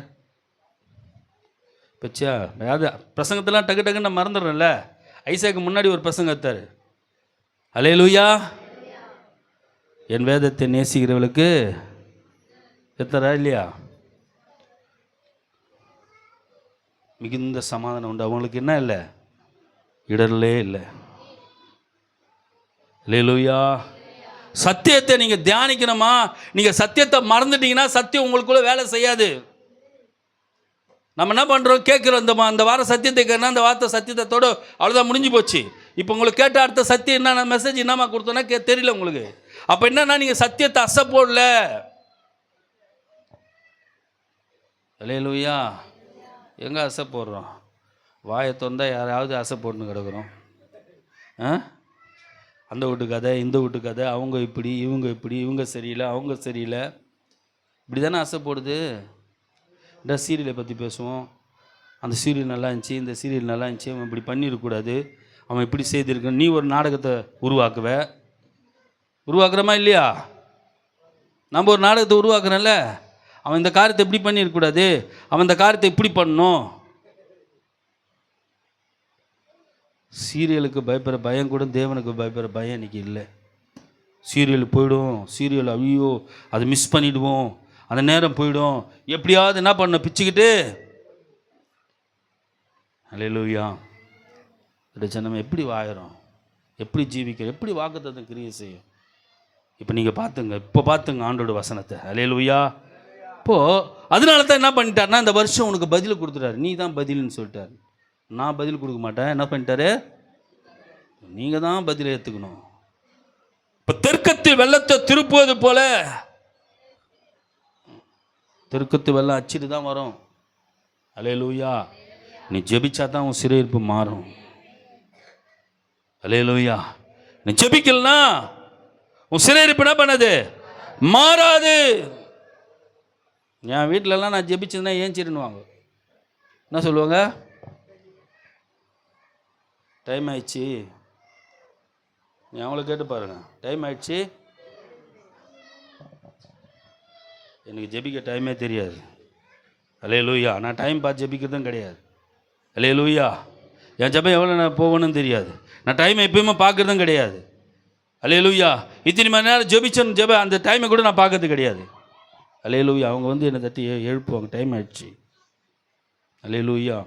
பச்சா? அது பிரசங்கத்தெல்லாம் டக்கு டக்குன்னு நான் மறந்துடுறேன்ல. ஐசாக்கு முன்னாடி ஒரு பிரசங்கம் எடுத்தார். அல்லேலூயா. என் வேதத்தை நேசிக்கிறவளுக்கு எத்தரா இல்லையா? மிகுந்த சமாதானம் உண்டு. அவங்களுக்கு என்ன இல்லை? இடர்லே இல்லை. அல்லேலூயா. சத்தியத்தை நீங்கள் தியானிக்கணுமா? நீங்கள் சத்தியத்தை மறந்துட்டீங்கன்னா சத்தியம் உங்களுக்குள்ள வேலை செய்யாது. நம்ம என்ன பண்ணுறோம்? கேட்குறோம். அந்த வாரம் சத்தியத்தை கேட்கணும், அந்த வார்த்தை சத்தியத்தோடு அவ்வளோதான், முடிஞ்சு போச்சு. இப்போ உங்களுக்கு கேட்ட அடுத்த சத்தியம் என்ன மெசேஜ் என்னமா கொடுத்தோன்னா தெரியல உங்களுக்கு. அப்போ என்னன்னா நீங்கள் சத்தியத்தை அசை போடல. அல்லேலூயா. எங்கே அசை போடுறோம்? வாயை திறந்தா யாராவது அசை போட்டுன்னு கிடக்குறோம். அந்த வீட்டு கதை, இந்த வீட்டு கதை, அவங்க இப்படி இவங்க இப்படி, இவங்க சரியில்லை அவங்க சரியில்லை, இப்படி தானே அசை போடுது. இந்த சீரியலை பற்றி பேசுவோம். அந்த சீரியல் நல்லா இருந்துச்சு, இந்த சீரியல் நல்லா இருந்துச்சு, அவன் இப்படி பண்ணிடக்கூடாது, அவன் இப்படி செய்திருக்கான். நீ ஒரு நாடகத்தை உருவாக்குவ. உருவாக்குறோமா இல்லையா? நம்ம ஒரு நாடகத்தை உருவாக்குறோம்ல, அவன் இந்த காரியத்தை இப்படி பண்ணியிருக்கக்கூடாது, அவன் இந்த காரியத்தை இப்படி பண்ணணும். சீரியலுக்கு பயப்படுற பயம் கூட தேவனுக்கு பயப்படுற பயம் இன்னைக்கு இல்லை. சீரியல் போயிடும், சீரியல் ஐயோ அதை மிஸ் பண்ணிவிடுவோம், அந்த நேரம் போயிடும், எப்படியாவது என்ன பண்ண பிச்சுக்கிட்டு. அல்லேலூயா. நம்ம எப்படி வாழறோம், எப்படி ஜீவிக்கிறோம், எப்படி வாக்குத்தத்தம் கிரியை செய்யும். இப்போ நீங்கள் பார்த்துங்க, இப்போ பார்த்துங்க ஆண்டோட வசனத்தை. அல்லேலூயா. இப்போது அதனால தான் என்ன பண்ணிட்டாருன்னா, இந்த வருஷம் உனக்கு பதில் கொடுத்துட்டாரு, நீ தான் பதில்னு சொல்லிட்டாரு. நான் பதில் கொடுக்க மாட்டேன். என்ன பண்ணிட்டாரு? நீங்கள் தான் பதில் ஏற்றுக்கணும். இப்போ தெற்கத்தில் வெள்ளத்தை திருப்புவது போல தெற்கத்து வெள்ளம் அச்சிட்டு தான் வரும். அல்லேலூயா. நீ ஜெபிச்சா தான் உன் சிறையிருப்பு மாறும். அல்லேலூயா. நீ ஜெபிக்கலனா உன் சிறையிருப்பு என்ன பண்ணது? மாறாது. என் வீட்டிலலாம் நான் ஜெபிச்சதுன்னா ஏஞ்சிருன்னுவாங்க. என்ன சொல்லுவாங்க? டைம் ஆயிடுச்சு. நீ அவங்கள கேட்டு பாருங்க, டைம் ஆயிடுச்சு. எனக்கு ஜெபிக்க டைமே தெரியாது. அல்லேலூயா. நான் டைம் பார்த்து ஜெபிக்கிறதும் கிடையாது. அல்லேலூயா. என் ஜெபம் எவ்வளோ நான் போகணும்னு தெரியாது. நான் டைமை எப்பயுமே பார்க்குறதும் கிடையாது. அல்லேலூயா. இத்தனை மணி நேரம் ஜெபிச்சேன்னு அந்த டைமை கூட நான் பார்க்கறது கிடையாது. அல்லேலூயா. அவங்க வந்து என்னை தட்டி எழுப்புவாங்க, டைம் ஆயிடுச்சு. அல்லேலூயா.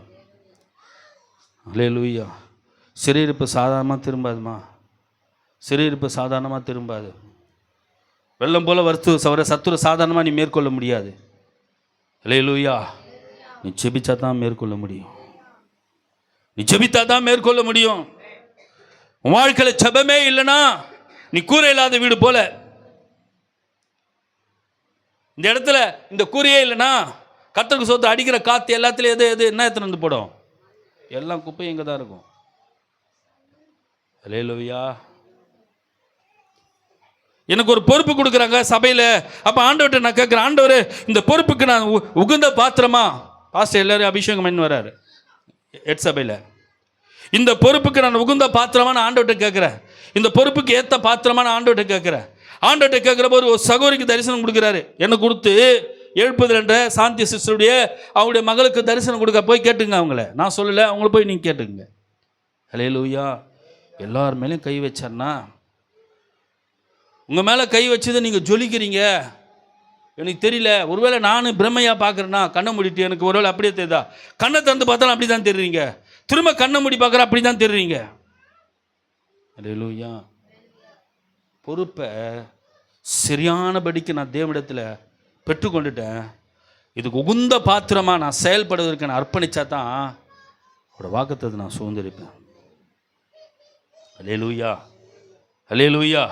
அல்லேலூயா. சிறையிருப்பு சாதாரணமாக திரும்பாதுமா, சிறையிருப்பு சாதாரணமாக திரும்பாது. வெள்ளம் போல சத்துரு சாதாரணமாக நீ மேற்கொள்ள முடியாது. அல்லேலூயா. நீ ஜெபிச்சா தான் மேற்கொள்ள முடியும். நீ ஜெபித்தா தான் மேற்கொள்ள முடியும். உன் வாழ்க்கையில் ஜெபமே இல்லைன்னா நீ கூரை இல்லாத வீடு போல. இந்த இடத்துல இந்த கூரையே இல்லைன்னா கர்த்தருக்கு சொத்து அடிக்கிற காற்று எல்லாத்துலேயும் எது என்ன எடுத்துன்னு வந்து போடும்? எல்லாம் குப்பையும் இங்கே தான் இருக்கும். அல்லேலூயா. எனக்கு ஒரு பொறுப்பு கொடுக்குறாங்க சபையில். அப்போ ஆண்டவர்கிட்ட நான் கேட்குறேன், ஆண்டவர் இந்த பொறுப்புக்கு நான் உகுந்த பாத்திரமா? பாஸ்டர் எல்லாரும் அபிஷேகம் பண்ணி வர்றாரு எட் சபையில். இந்த பொறுப்புக்கு நான் உகுந்த பாத்திரமா நான் ஆண்டவர்கிட்ட கேட்குறேன். இந்த பொறுப்புக்கு ஏற்ற பாத்திரமா நான் ஆண்டவர்கிட்ட கேட்குறேன். ஆண்டவர்கிட்ட கேட்குற போது ஒரு சகோதரிக்கு தரிசனம் கொடுக்குறாரு. என்னை கொடுத்து எழுப்புதல்ன்ற சாந்தி சிஸ்டருடைய அவங்களுடைய மகளுக்கு தரிசனம் கொடுக்க போய் கேட்டுங்க. அவங்கள நான் சொல்லலை, அவங்கள போய் நீங்கள் கேட்டுங்க. அல்லேலூயா. எல்லார் மேலேயும் கை வச்சார்னா, உங்கள் மேலே கை வச்சதை நீங்கள் ஜொலிக்கிறீங்க. எனக்கு தெரியல, ஒருவேளை நான் பிரம்மையாக பார்க்குறேன்னா, கண்ணை மூடிட்டு எனக்கு ஒருவேளை அப்படியே தெரியுதா? கண்ணை திறந்து பார்த்தாலும் அப்படி தான் தெரியுறீங்க. திரும்ப கண்ணை மூடி பார்க்குற அப்படி தான் தெரியுறீங்க. அல்லேலூயா. பொறுப்பை சரியானபடிக்கு நான் தேவனிடத்தில் பெற்றுக்கொண்டுட்டேன். இதுக்கு உகுந்த பாத்திரமாக நான் செயல்படுவதற்கு நான் அர்ப்பணித்தா தான் அவரோட வாக்குத்தத்தத்தை நான் சுதந்திரிப்பேன். அல்லேலூயா. அல்லேலூயா.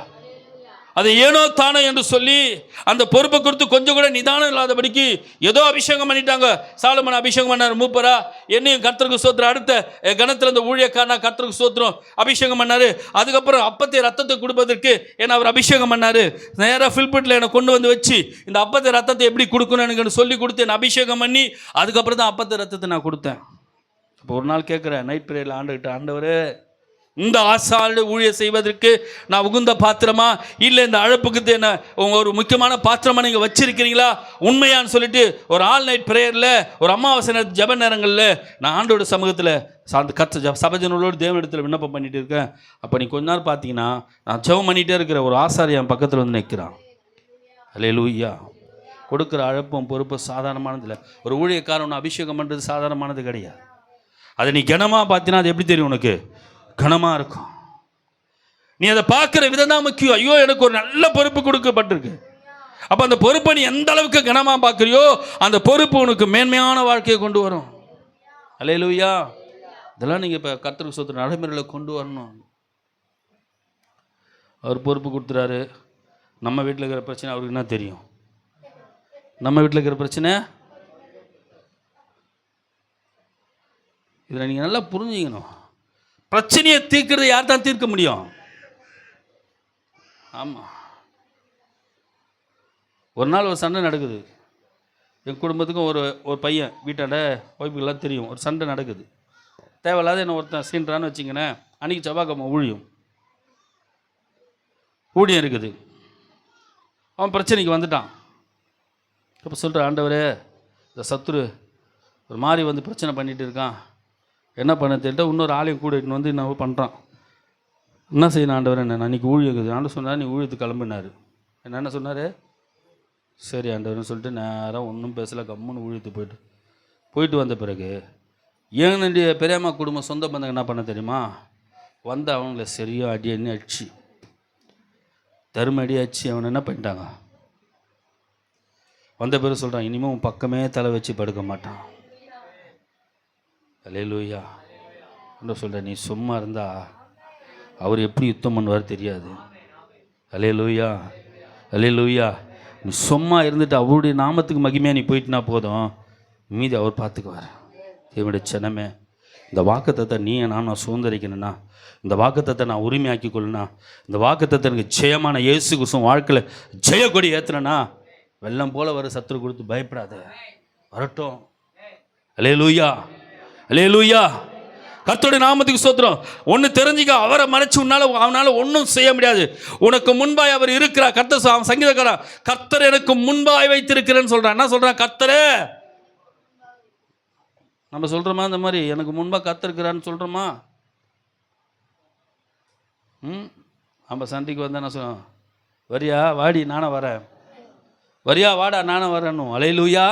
அதை ஏனோ தானோ என்று சொல்லி அந்த பொறுப்பை கொடுத்து கொஞ்சம் கூட நிதானம் இல்லாதபடிக்கு ஏதோ அபிஷேகம் பண்ணிட்டாங்க. சாலமன் அபிஷேகம் பண்ணார் மூப்பரா, என்னையும் கர்த்தருக்கு ஸ்தோத்திரம். அடுத்த கணத்தில் அந்த ஊழியக்காரனா கர்த்தருக்கு ஸ்தோத்திரம் அபிஷேகம் பண்ணார். அதுக்கப்புறம் அப்பத்தை ரத்தத்தை கொடுப்பதற்கு என்ன அவர் அபிஷேகம் பண்ணார். நேராக ஃபில்பிட்டில் என்னை கொண்டு வந்து வச்சு இந்த அப்பத்தை ரத்தத்தை எப்படி கொடுக்கணும் எனக்கு சொல்லி கொடுத்து என்னை அபிஷேகம் பண்ணி அதுக்கப்புறம் தான் அப்பத்தை ரத்தத்தை நான் கொடுத்தேன். இப்போ ஒரு நாள் கேட்குறேன் நைட் பிரேயரில் ஆண்டுகிட்ட, ஆண்டவரே இந்த ஆசாடு ஊழியர் செய்வதற்கு நான் உகுந்த பாத்திரமா, இல்லை இந்த அழைப்புக்கு என்ன ஒரு முக்கியமான பாத்திரமா நீங்கள் வச்சிருக்கிறீங்களா உண்மையான்னு சொல்லிட்டு ஒரு ஆல் நைட் ப்ரேயரில் ஒரு அமாவாசை ஜப நேரங்களில் நான் ஆண்டோட சமூகத்தில் சபஜனோடு தேவனிடத்தில் விண்ணப்பம் பண்ணிட்டு இருக்கேன். அப்போ நீ கொஞ்ச நேரம் பார்த்தீங்கன்னா நான் ஜெபம் பண்ணிகிட்டே இருக்கிற ஒரு ஆசாரி என் பக்கத்தில் வந்து நிற்கிறான். அல்லேலூயா. கொடுக்குற அழைப்பும் பொறுப்பு சாதாரணமானது இல்லை. ஒரு ஊழியக்காரன் அபிஷேகம் பண்ணுறது சாதாரணமானது கிடையாது. அதை நீ கனமாக பார்த்தீங்கன்னா அது எப்படி தெரியும்? உனக்கு கனமாக இருக்கும். நீ அதை பார்க்குற விதம் தான் முக்கியம். ஐயோ எனக்கு ஒரு நல்ல பொறுப்பு கொடுக்கப்பட்டிருக்கு. அப்போ அந்த பொறுப்பை நீ எந்த அளவுக்கு கனமாக பார்க்குறியோ அந்த பொறுப்பு உனக்கு மேன்மையான வாழ்க்கையை கொண்டு வரும். அல்லேலூயா. இதெல்லாம் நீங்கள் இப்போ கர்த்தருக்கு ஸ்தோத்திரம் நடைமுறையில் கொண்டு வரணும். அவர் பொறுப்பு கொடுத்துறாரு. நம்ம வீட்டில் இருக்கிற பிரச்சனை அவருக்கு என்ன தெரியும்? நம்ம வீட்டில் இருக்கிற பிரச்சனை இதில் நீங்கள் நல்லா புரிஞ்சுக்கணும். பிரச்சனையை தீர்க்கிறது யார் தான் தீர்க்க முடியும்? ஆமாம். ஒரு நாள் ஒரு சண்டை நடக்குது. என் குடும்பத்துக்கும் ஒரு பையன் வீட்டாண்ட ஒய்ஃபுக்கெல்லாம் தெரியும். ஒரு சண்டை நடக்குது. தேவையில்லாத என்ன ஒருத்தன் சீன்றான்னு வச்சிங்கண்ணே. அன்றைக்கி செவ்வாய்க்கிழமை ஊழியம். ஊழியம் இருக்குது. அவன் பிரச்சனைக்கு வந்துட்டான். அப்போ சொல்கிற, ஆண்டவரே இந்த சத்துரு ஒரு மாதிரி வந்து பிரச்சனை பண்ணிகிட்டு இருக்கான், என்ன பண்ண தெரியல. இன்னொரு ஆலயம் கூட இட்டுன்னு வந்து என்ன பண்ணுறான். என்ன செய்யணும் ஆண்டவர்? என்ன அன்றைக்கி ஊழியம் இருக்குது. ஆண்டு சொன்னார், நீ ஊழியத்துக்கு கிளம்பினார். என்ன சொன்னார்? சரி ஆண்டவர்னு சொல்லிட்டு நேராக ஒன்றும் பேசலை, கம்முன்னு ஊழியத்துக்கு போயிட்டு வந்த பிறகு என்னுடைய பெரியம்மா குடும்பம் சொந்த பந்தங்க என்ன பண்ண தெரியுமா? வந்து அவங்கள சரியாக அடி அடிச்சு தரும அடி அடிச்சு அவனை என்ன பண்ணிட்டாங்க? வந்த பிறகு சொல்கிறான், இனிமேல் உன் பக்கமே தலை வச்சு படுக்க மாட்டான். அல்லேலூயா. என்ன சொல்கிற? நீ சும்மா இருந்தா அவர் எப்படி யுத்தம் பண்ணுவார் தெரியாது. அல்லேலூயா, அல்லேலூயா. நீ சும்மா இருந்துட்டு அவருடைய நாமத்துக்கு மகிமையாக நீ போயிட்டுனா போதும், மீதி அவர் பார்த்துக்குவார். தேவனுடைய ஜனமே, இந்த வாக்குத்தத்தை நீ நான் சுதந்திரிக்கணும்னா, இந்த வாக்குத்தத்தை நான் உரிமையாக்கி கொள்ளணும்னா, இந்த வாக்குத்தத்தை எனக்கு ஜெயமான இயேசு கிறிஸ்துவின் வாழ்க்கையில் ஜெயக்கொடி ஏற்றுனா, வெள்ளம் போல வர சத்துரு கொடுத்து பயப்படாத, வரட்டும். அல்லேலூயா, அல்லேலூயா. கர்த்தருடைய நாமத்துக்கு ஸ்தோத்திரம். ஒன்று தெரிஞ்சுக்க, அவரை மறைச்சு அவனால ஒன்றும் செய்ய முடியாது. உனக்கு முன்பாய் அவர் இருக்கிறார். கர்த்தர் சங்கீதக்காரன், கர்த்தர் எனக்கு முன்பாய் வைத்திருக்கிறேன்னு சொல்கிறான். என்ன சொல்கிறான்? கர்த்தரே. நம்ம சொல்கிறோமா இந்த மாதிரி, எனக்கு முன்பாக கர்த்தர் இருக்கிறான்னு சொல்கிறோமா? நம்ம சண்டைக்கு வந்தால் என்ன சொல்லுவோம்? வரியா வாடி நானும் வரேன், வரியா வாடா நானும் வரணும். அல்லேலூயா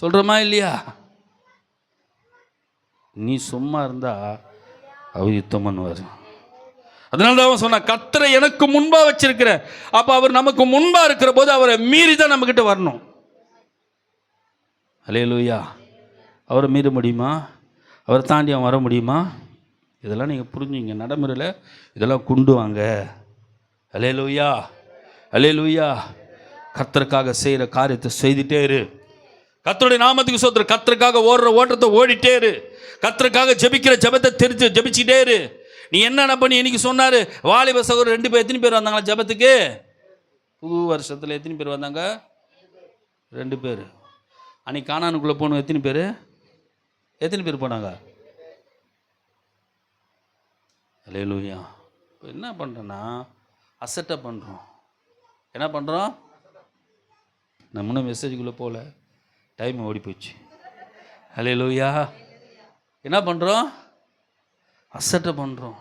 சொல்கிறோமா இல்லையா? நீ சும்மா இருந்தா அவர் யுத்தம் பண்ணுவார். அதனால தான் அவன் சொன்னான், கர்த்தரை எனக்கு முன்பாக வச்சிருக்கிற. அப்போ அவர் நமக்கு முன்பாக இருக்கிற போது அவரை மீறி தான் நம்மக்கிட்ட வரணும். அல்லேலூயா. அவரை மீற முடியுமா? அவரை தாண்டி அவன் வர முடியுமா? இதெல்லாம் நீங்கள் புரிஞ்சுங்க. நடைமுறையில் இதெல்லாம் கொண்டு வாங்க. அல்லேலூயா, அல்லேலூயா. கர்த்தருக்காக செய்கிற காரியத்தை செய்துட்டே இரு. கர்த்தருடைய நாமத்துக்கு ஸ்தோத்திரம். கர்த்தருக்காக ஓடுற ஓட்டத்தை ஓடிட்டே இரு. கர்த்தருக்காக ஜெபிக்கிற ஜெபத்தை தெரிஞ்சு ஜெபிச்சுட்டே இரு. நீ என்னென்ன பண்ணி இன்னைக்கு சொன்னார், வாலிப சகோதரர் 2 பேர், எத்தனை பேர் வந்தாங்களா ஜெபத்துக்கு? புது வருஷத்தில் எத்தனை பேர் வந்தாங்க? 2 பேர். அன்னைக்கு கானானுக்குள்ளே போகணும். எத்தனை பேர்? எத்தனை பேர் போனாங்க? அல்லேலூயா. இப்போ என்ன பண்ணுறோன்னா, அசட்டை பண்ணுறோம். என்ன பண்ணுறோம்? நான் முன்ன மெசேஜுக்குள்ளே போகல, டைம் ஓடி போச்சு. அல்லேலூயா. என்ன பண்ணுறோம்? அசட்டை பண்ணுறோம்.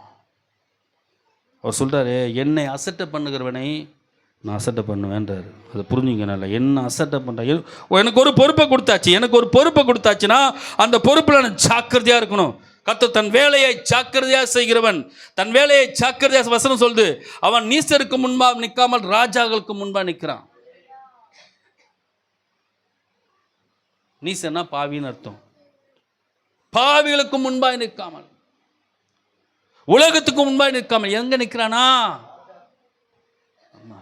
அவர் சொல்கிறாரு, என்னை அசட்டை பண்ணுகிறவனை நான் அசட்டை பண்ணுவேன்றாரு. அதை புரிஞ்சுங்க நல்லா. என்ன அசட்டை பண்ணுறேன்? எனக்கு ஒரு பொறுப்பை கொடுத்தாச்சு. எனக்கு ஒரு பொறுப்பை கொடுத்தாச்சுன்னா அந்த பொறுப்பில் நான் ஜாக்கிரதையாக இருக்கணும். கர்த்தர் தன் வேலையை ஜாக்கிரதையாக செய்கிறவன். தன் வேலையை ஜாக்கிரதையாக, வசனம் சொல்லுது, அவன் நீசருக்கு முன்பாக நிற்காமல் ராஜாக்களுக்கு முன்பாக நிற்கிறான். நீசன்னா பாவின்னு அர்த்தம். பாவிகளுக்கு முன்பாக நிற்காமல், உலகத்துக்கு முன்பாக நிற்காமல் எங்க நிற்கிறானா?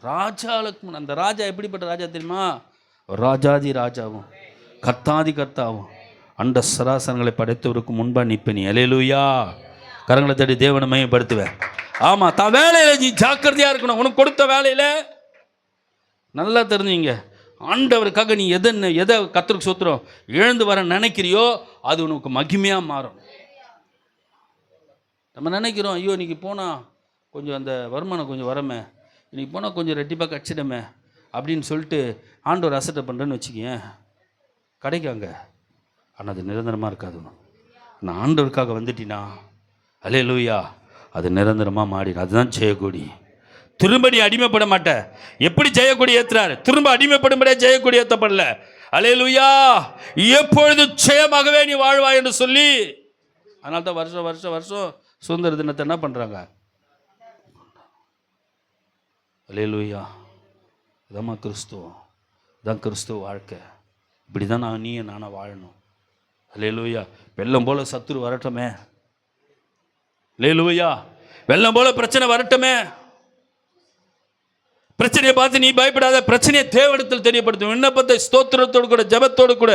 ராஜாவுக்கு முன். அந்த ராஜா எப்படிப்பட்ட ராஜா தெரியுமா? ராஜாதி ராஜாவும் கர்த்தாதி கர்த்தாவும் அண்ட சராசரங்களை படைத்தவருக்கு முன்பாக நிற்பனி. அல்லேலூயா. கரங்களை தட்டி தேவனை மையப்படுத்துவேன். ஆமாம், தான் வேலையில் நீ ஜாக்கிரதையாக இருக்கணும். உனக்கு கொடுத்த வேலையில் நல்லா தெரிஞ்சுங்க. ஆண்டவருக்காக நீ எதை கர்த்தருக்கு சொத்துறோம் எழுந்து வர நினைக்கிறியோ அது உனக்கு மகிமையாக மாறும். நம்ம நினைக்கிறோம், ஐயோ இன்னைக்கு போனால் கொஞ்சம் அந்த வருமானம் கொஞ்சம் வரமே, இன்னைக்கு போனால் கொஞ்சம் ரெட்டிப்பாக கடிச்சிடமே அப்படின்னு சொல்லிட்டு ஆண்டவர் அசட்டை பண்ணுறேன்னு வச்சுக்கேன், கிடைக்காங்க. ஆனால் அது நிரந்தரமாக இருக்காது. நான் ஆண்டவருக்காக வந்துட்டினா அல்லேலூயா, அது நிரந்தரமாக மாறிடும். அதுதான் ஜெயக்கொடி. திரும்ப நீ அடிமைப்பட மாட்ட. எப்படி ஜெயக்கொடி ஏற்றுறாரு? திரும்ப அடிமைப்படும்படியா ஜெயக்கொடி ஏற்றப்படல. அல்லேலூயா. எப்பொழுது ஜெயமாகவே நீ வாழ்வாய் என்று சொல்லி, அதனால தான் வருஷம் வருஷம் வருஷம் சுதந்திர தினத்தை என்ன பண்ணுறாங்க? அல்லேலூயா. இதாம்மா கிறிஸ்துவம். இதான் கிறிஸ்துவ வாழ்க்கை. இப்படி தான் நானும் வாழணும். அல்லேலூயா. வெள்ளம் போல சத்துரு வரட்டுமே. அல்லேலூயா. வெள்ளம் போல பிரச்சனை வரட்டுமே. பிரச்சனையை பார்த்து நீ பயப்படாத. பிரச்சனையை தேவனிடத்தில் தெரியப்படுத்தும். விண்ணப்பத்தை ஸ்தோத்திரத்தோடு கூட ஜெபத்தோடு கூட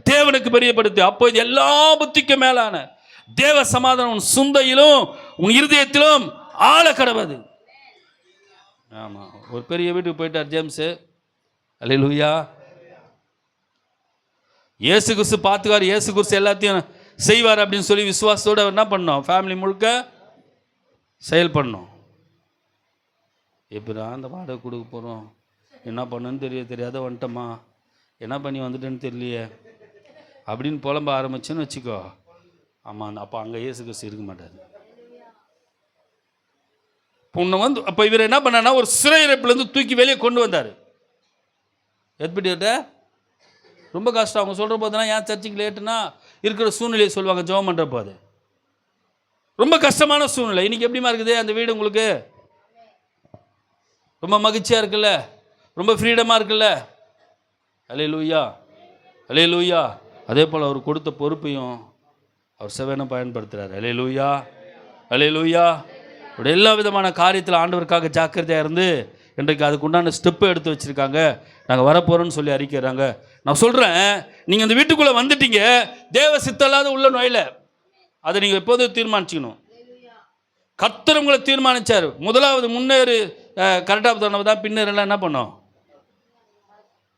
தேவனுக்கு தெரியப்படுத்து. அப்போ இது எல்லா புத்திக்கும் மேலான தேவ சமாதானம் உன் சிந்தையிலும் உன் இருதயத்திலும் ஆழ கடவுது. ஆமாம், ஒரு பெரிய வீட்டுக்கு போயிட்டார் ஜேம்ஸு. அல்லேலூயா. இயேசு கிறிஸ்து பார்த்துக்கார், இயேசு கிறிஸ்து எல்லாத்தையும் செய்வார் அப்படின்னு சொல்லி விசுவாசத்தோடு என்ன பண்ணோம்? ஃபேமிலி முழுக்க செயல்படணும். எப்படா அந்த வாடகை கொடுக்க போகிறோம், என்ன பண்ணுன்னு தெரியாத வந்துட்டோமா, என்ன பண்ணி வந்துட்டேன்னு தெரியலையே அப்படின்னு புலம்ப ஆரம்பிச்சேன்னு வச்சுக்கோ. ஆமாம், அப்போ அங்கே இயேசு கிறிஸ்து இருக்க மாட்டார். பொண்ணு வந்து அப்போ இவர் என்ன பண்ணார்னா ஒரு சிறையிருப்புலேருந்து தூக்கி வெளியே கொண்டு வந்தார். எப்படிட்ட ரொம்ப கஷ்டம். அவங்க சொல்கிற போதுனா ஏன் சர்ச்சுக்கு லேட்டுன்னா இருக்கிற சூழ்நிலையை சொல்லுவாங்க ஜெபம் பண்ணுறப்போ. அது ரொம்ப கஷ்டமான சூழ்நிலை. இன்றைக்கி எப்படிமா இருக்குது அந்த வீடு உங்களுக்கு? ரொம்ப மகிழ்ச்சியாக இருக்குல்ல, ரொம்ப ஃப்ரீடமாக இருக்குல்ல. அல்லேலூயா, அல்லேலூயா. அதே போல் அவர் கொடுத்த பொறுப்பையும் அவர் செவனை பயன்படுத்துகிறார். அல்லேலூயா, அல்லேலூயா. அவருடைய எல்லா விதமான காரியத்தில் ஆண்டவருக்காக ஜாக்கிரதையாக இருந்து இன்றைக்கு அதுக்கு உண்டான ஸ்டெப்பு எடுத்து வச்சுருக்காங்க. நாங்கள் வரப்போகிறோன்னு சொல்லி அறிக்கிறாங்க. நான் சொல்கிறேன், நீங்கள் இந்த வீட்டுக்குள்ளே வந்துட்டீங்க, தேவ சித்தல்லாத உள்ள நுழையில. அதை நீங்கள் எப்போதும் தீர்மானிச்சுக்கணும். கர்த்தர் உங்களை தீர்மானித்தார். முதலாவது முன்னேறு கரெக்டாக சொன்னது தான் பின்னரெல்லாம் என்ன பண்ணோம்?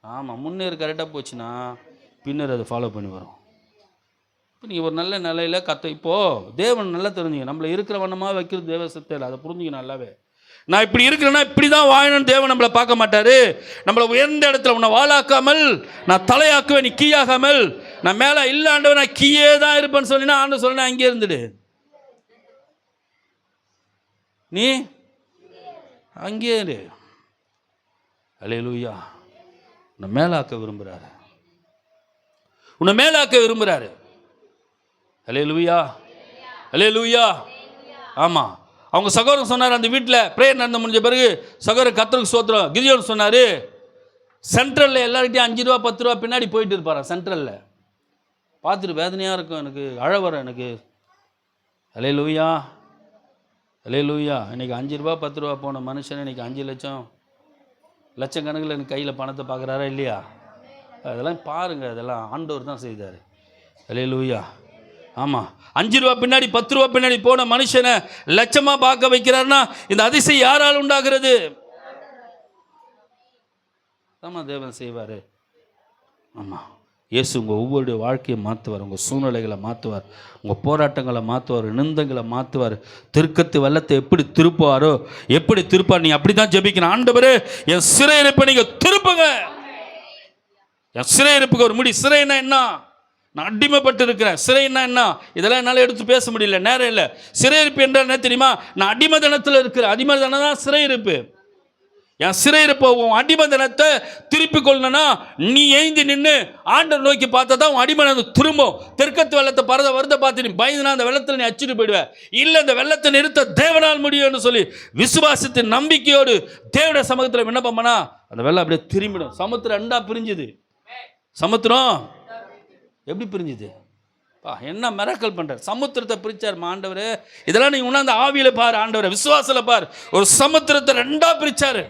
ஆமாம், முன்னேறு கரெக்டாக போச்சுன்னா பின்னர் அதை ஃபாலோ பண்ணி வரும். இப்போ நீங்கள் ஒரு நல்ல நிலையில் இப்போது தேவன் நல்லா தெரிஞ்சுங்க. நம்மளை இருக்கிற வண்ணமாக வைக்கிறது தேவ சித்தம். அதை புரிஞ்சுங்க நல்லாவே. நான் இப்படி இருக்கிறேன்னா இப்படி தான் வாழணும்னு தேவன் நம்மளை பார்க்க மாட்டார். நம்மளை உயர்ந்த இடத்துல உன்னை வாழாக்காமல் நான் தலையாக்குவேன், நீ கீயாகாமல். நான் மேலே இல்லை ஆண்டவன், நான் கீயே தான் இருப்பேன்னு சொன்னா ஆண்டு சொன்னா அங்கே இருந்துடு, நீ அங்கே இரு. அல்லேலூயா. உன்னை மேலாக்க விரும்புகிறாரு, உன்னை மேலாக்க விரும்புகிறாரு. அல்லேலூயா, அல்லேலூயா. ஆமாம், அவங்க சகோதரன் சொன்னார், அந்த வீட்டில் ப்ரேயர் நடந்து முடிஞ்ச பிறகு சகோதரன் கர்த்தருக்கு ஸ்தோத்திரம் கிதியோன் சொன்னார், சென்ட்ரலில் எல்லார்கிட்டையும் 5 ரூபா 10 ரூபா பின்னாடி போயிட்டு இருப்பாரா சென்ட்ரலில். பார்த்துட்டு வேதனையாக இருக்கும், எனக்கு அழ வர எனக்கு. அல்லேலூயா, அல்லேலூயா. இன்றைக்கி 5 ரூபா 10 ரூபா போன மனுஷன் இன்றைக்கி 5 லட்சம் லட்சக்கணக்கில் எனக்கு கையில் பணத்தை பார்க்குறாரா இல்லையா? அதெல்லாம் பாருங்கள், அதெல்லாம் ஆண்டவர் தான் செய்தார். அல்லேலூயா. ஆமாம், 5 ரூபா பின்னாடி 10 ரூபா பின்னாடி போன மனுஷனை லட்சமாக பார்க்க வைக்கிறாருன்னா இந்த அதிசயம் யாரால் உண்டாகிறது? ஆமாம், தேவன் செய்வார். ஆமாம், இயேசு உங்கள் ஒவ்வொருடைய வாழ்க்கையை மாற்றுவார், உங்கள் சூழ்நிலைகளை மாற்றுவார், உங்கள் போராட்டங்களை மாற்றுவார், நிந்தங்களை மாற்றுவார். திருக்கத்து வெள்ளத்தை எப்படி திருப்புவாரோ எப்படி திருப்பார். நீங்கள் அப்படி தான் ஜெபிக்கணும். ஆண்டவரே, என் சிறையிருப்பை நீங்கள் திருப்புங்க. என் சிறையிருப்புக்கு ஒரு முடி. சிறைன்னா என்ன? நான் அடிமைப்பட்டு இருக்கிறேன். சிறைன்னா என்ன? இதெல்லாம் என்னால் எடுத்து பேச முடியல, நேரம் இல்லை. சிறையிருப்பு என்றால் என்ன தெரியுமா? நான் அடிமதனத்தில் இருக்கிறேன். அடிமதனம் தான் சிறையிருப்பு. என் சிறையிருப்பை உன் அடிமதனத்தை திருப்பி கொள்ளணும்னா நீ எழுந்து நின்று ஆண்டவர் நோக்கி பார்த்தா தான் உன் அடிமதனம் திரும்பும். தெற்கத்து வெள்ளத்தை வருத பார்த்து நீ பயந்துனா அந்த வெள்ளத்தில் நீ அச்சுட்டு போயிடுவேன். இல்லை, இந்த வெள்ளத்தை நிறுத்த தேவனால் முடியும்னு சொல்லி விசுவாசத்தின் நம்பிக்கையோடு தேவனுடைய சமூகத்தில் விண்ணப்பம் பண்ணா அந்த வெள்ளம் அப்படியே திரும்பிடும். சமுத்திரம் 2ஆ பிரிஞ்சுது. சமுத்திரம் எப்படி பிரிஞ்சுது? என்ன மிராக்கிள் பண்ணுறார். சமுத்திரத்தை பிரிச்சார் ஆண்டவர். இதெல்லாம் நீ உணர்ந்த ஆவியில் பாரு, ஆண்டவர் விசுவாசத்தில் பாரு. ஒரு சமுத்திரத்தை 2ஆ பிரிச்சாரு.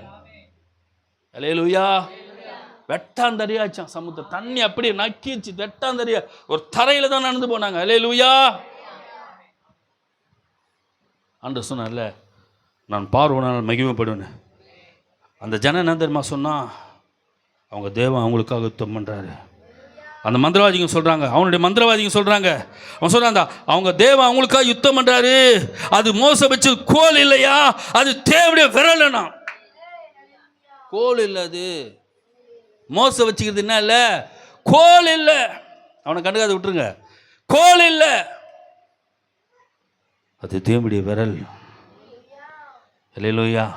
அல்லேலூயா. வெட்டாந்தரியாச்சான் சமுத்திரம். தண்ணி அப்படியே நக்கிச்சு, வெட்டாந்தரியா. ஒரு தரையில தான் நடந்து போனாங்க. அல்லேலூயா. ஆண்டவர் சொன்னார்ல, நான் பார்வோனால் மகிமைப்படுவேன். அந்த ஜன என்ன தெரியுமா சொன்னா? அவங்க தேவன் அவங்களுக்காக யுத்தம் பண்ணுறாரு. அந்த மந்திரவாதிங்க சொல்கிறாங்க, அவனுடைய மந்திரவாதிங்க சொல்கிறாங்க, அவன் சொல்கிறான் அவங்க தேவன் அவங்களுக்காக யுத்தம் பண்ணுறாரு. அது மோச வச்சு கோல் இல்லையா, அது தேவனுடைய விரலனா. கோல் இல்லை, அது மோச வச்சுக்கிறது என்ன இல்லை, கோல் இல்லை. அவனை கண்டுக்காத விட்டுருங்க. கோல் இல்லை, அது தேவனுடைய விரல். அல்லேலூயா.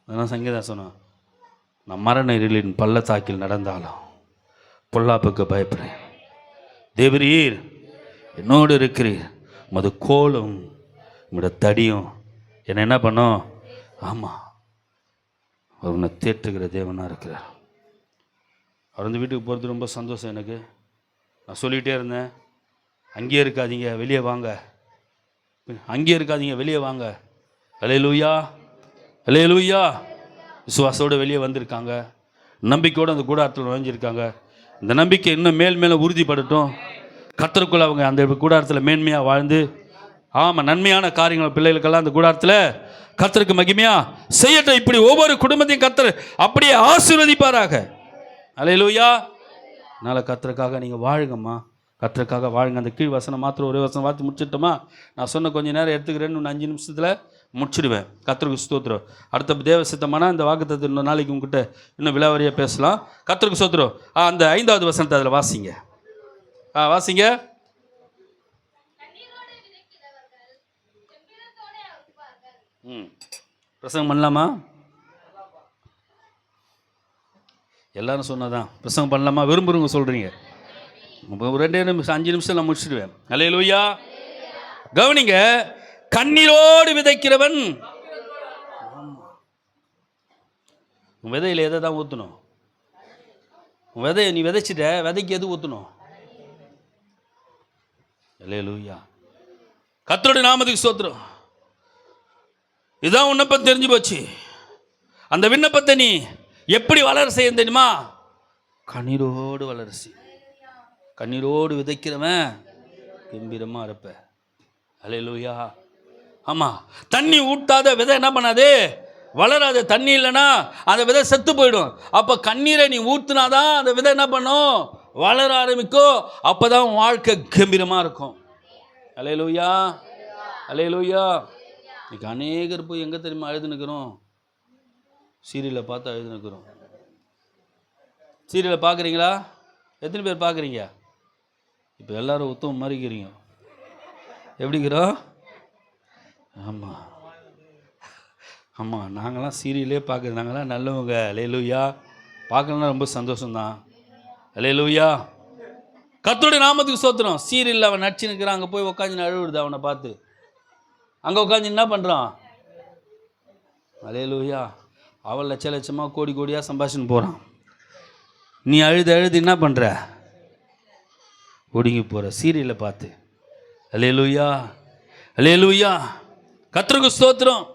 அதான் சங்கீதம் சொன்னான், நான் மரண இருளின் பள்ளத்தாக்கில் நடந்தாலும் பொல்லாப்புக்கு பயப்படுறேன். தேவரீர் என்னோடு இருக்கிறீர், உமது கோலும் உங்களோட தடியும் என்னை என்ன பண்ணோம்? ஆமாம், அவர் உன்னை தேற்றுகிற தேவனாக இருக்கிறார். அவர் வந்து வீட்டுக்கு போகிறது ரொம்ப சந்தோஷம் எனக்கு. நான் சொல்லிகிட்டே இருந்தேன், அங்கேயே இருக்காதீங்க, வெளியே வாங்க, அங்கேயே இருக்காதீங்க, வெளியே வாங்க. அல்லேலூயா, அல்லேலூயா. விசுவாசோடு வெளியே வந்திருக்காங்க, நம்பிக்கையோடு அந்த கூடாரத்தில் நுழைஞ்சிருக்காங்க. இந்த நம்பிக்கை இன்னும் மேல் உறுதிப்படட்டும். கர்த்தருக்குள்ள அவங்க அந்த கூடாரத்தில் மேன்மையாக வாழ்ந்து, ஆமாம், நன்மையான காரியங்கள் பிள்ளைகளுக்கெல்லாம் அந்த கூடாரத்தில் கர்த்தருக்கு மகிமையாக செய்யட்டும். இப்படி ஒவ்வொரு குடும்பத்தையும் கர்த்தர் அப்படியே ஆசீர்வதிப்பாராக. அல்லேலூயா. அதனால் கர்த்தருக்காக நீங்கள் வாழுங்கம்மா, கர்த்தருக்காக வாழுங்க. அந்த கீழ் வசனம் மாத்திரம் ஒரே வசனம் வார்த்தை முடிச்சிட்டோமா? நான் சொன்ன கொஞ்சம் நேரம் எடுத்துக்கிறேன்னு 5 நிமிஷத்தில் முடிச்சிடுவேன். கர்த்தருக்கு ஸ்தோத்திரம். அடுத்த தேவ சித்தமான இந்த வாக்குத்தத்தத்தை இன்னொரு நாளைக்கு உங்ககிட்ட இன்னும் விலாவரியாக பேசலாம். கர்த்தருக்கு ஸ்தோத்திரம். அந்த 5வது வசனத்தை அதில் வாசிங்க. வாசிங்க. பிரசங்கம் பண்ணலாமா? எல்லாரும் சொன்னதான் பிரசங்கம் பண்ணலாமா? விரும்புறவங்க சொல்கிறீங்க. 2 நிமிஷம் 5 நிமிஷம் நான் முடிச்சிடுவேன். அல்லேலூயா. கவனிங்க, கண்ணீரோடு விதைக்கிறவன் உன் விதையில் எதை தான் ஊற்றணும்? உன் விதையை நீ விதைச்சிட்ட, விதைக்கு எது ஊற்றணும்? அல்லேலூயா. கர்த்தருடைய நாமத்துக்கு ஸ்தோத்திரம். இதான் விண்ணப்பம் தெரிஞ்சு போச்சு. அந்த விண்ணப்பத்தை நீ எப்படி வளர செய்ய தெரியுமா? கண்ணீரோடு வளர செய். கண்ணீரோடு விதைக்கிறவன் கம்பீரமாக இருப்ப. அல்லேலூயா. ஆமாம், தண்ணி ஊட்டாத விதை என்ன பண்ணாது? வளராது. தண்ணி இல்லைன்னா அந்த விதை செத்து போயிடும். அப்போ கண்ணீரை நீ ஊற்றுனாதான் அந்த விதை என்ன பண்ணும்? வளர ஆரம்பிக்கும். அப்போ தான் வாழ்க்கை கம்பீரமாக இருக்கும். அல்லேலூயா. அல்லேலூயா. இன்னைக்கு அநேகர் போய் எங்கே தெரியுமா அழுதுனுக்கிறோம்? சீரியலை பார்த்து அழுதுனுக்கிறோம். சீரியலை பார்க்குறீங்களா? எத்தனை பேர் பார்க்குறீங்க? இப்போ எல்லோரும் உத்தமம் மாதிரிக்கிறீங்க. எப்படிக்கிறோம்? ஆமாம் ஆமாம், நாங்களாம் சீரியலே பார்க்குறது. நாங்களாம் நல்லவங்க. அல்லேலூயா. பார்க்கலன்னா ரொம்ப சந்தோஷம்தான். அல்லேலூயா. கர்த்தருடைய நாமத்துக்கு ஸ்தோத்திரம். சீரியலில் அவன் நடிச்சு நிற்கிறான். அங்கே போய் உட்காந்து அழுவுடுது அவனை பார்த்து. அங்கே உட்காந்து என்ன பண்ணுறான்? அல்லேலூயா. அவள் லட்ச லட்சமாக கோடி கோடியாக சம்பாஷன் போகிறான். நீ அழுது என்ன பண்ணுற? ஒடுங்கி போகிற சீரியலை பார்த்து. அல்லேலூயா. அல்லேலூயா. கர்த்தருக்கு ஸ்தோத்திரம்.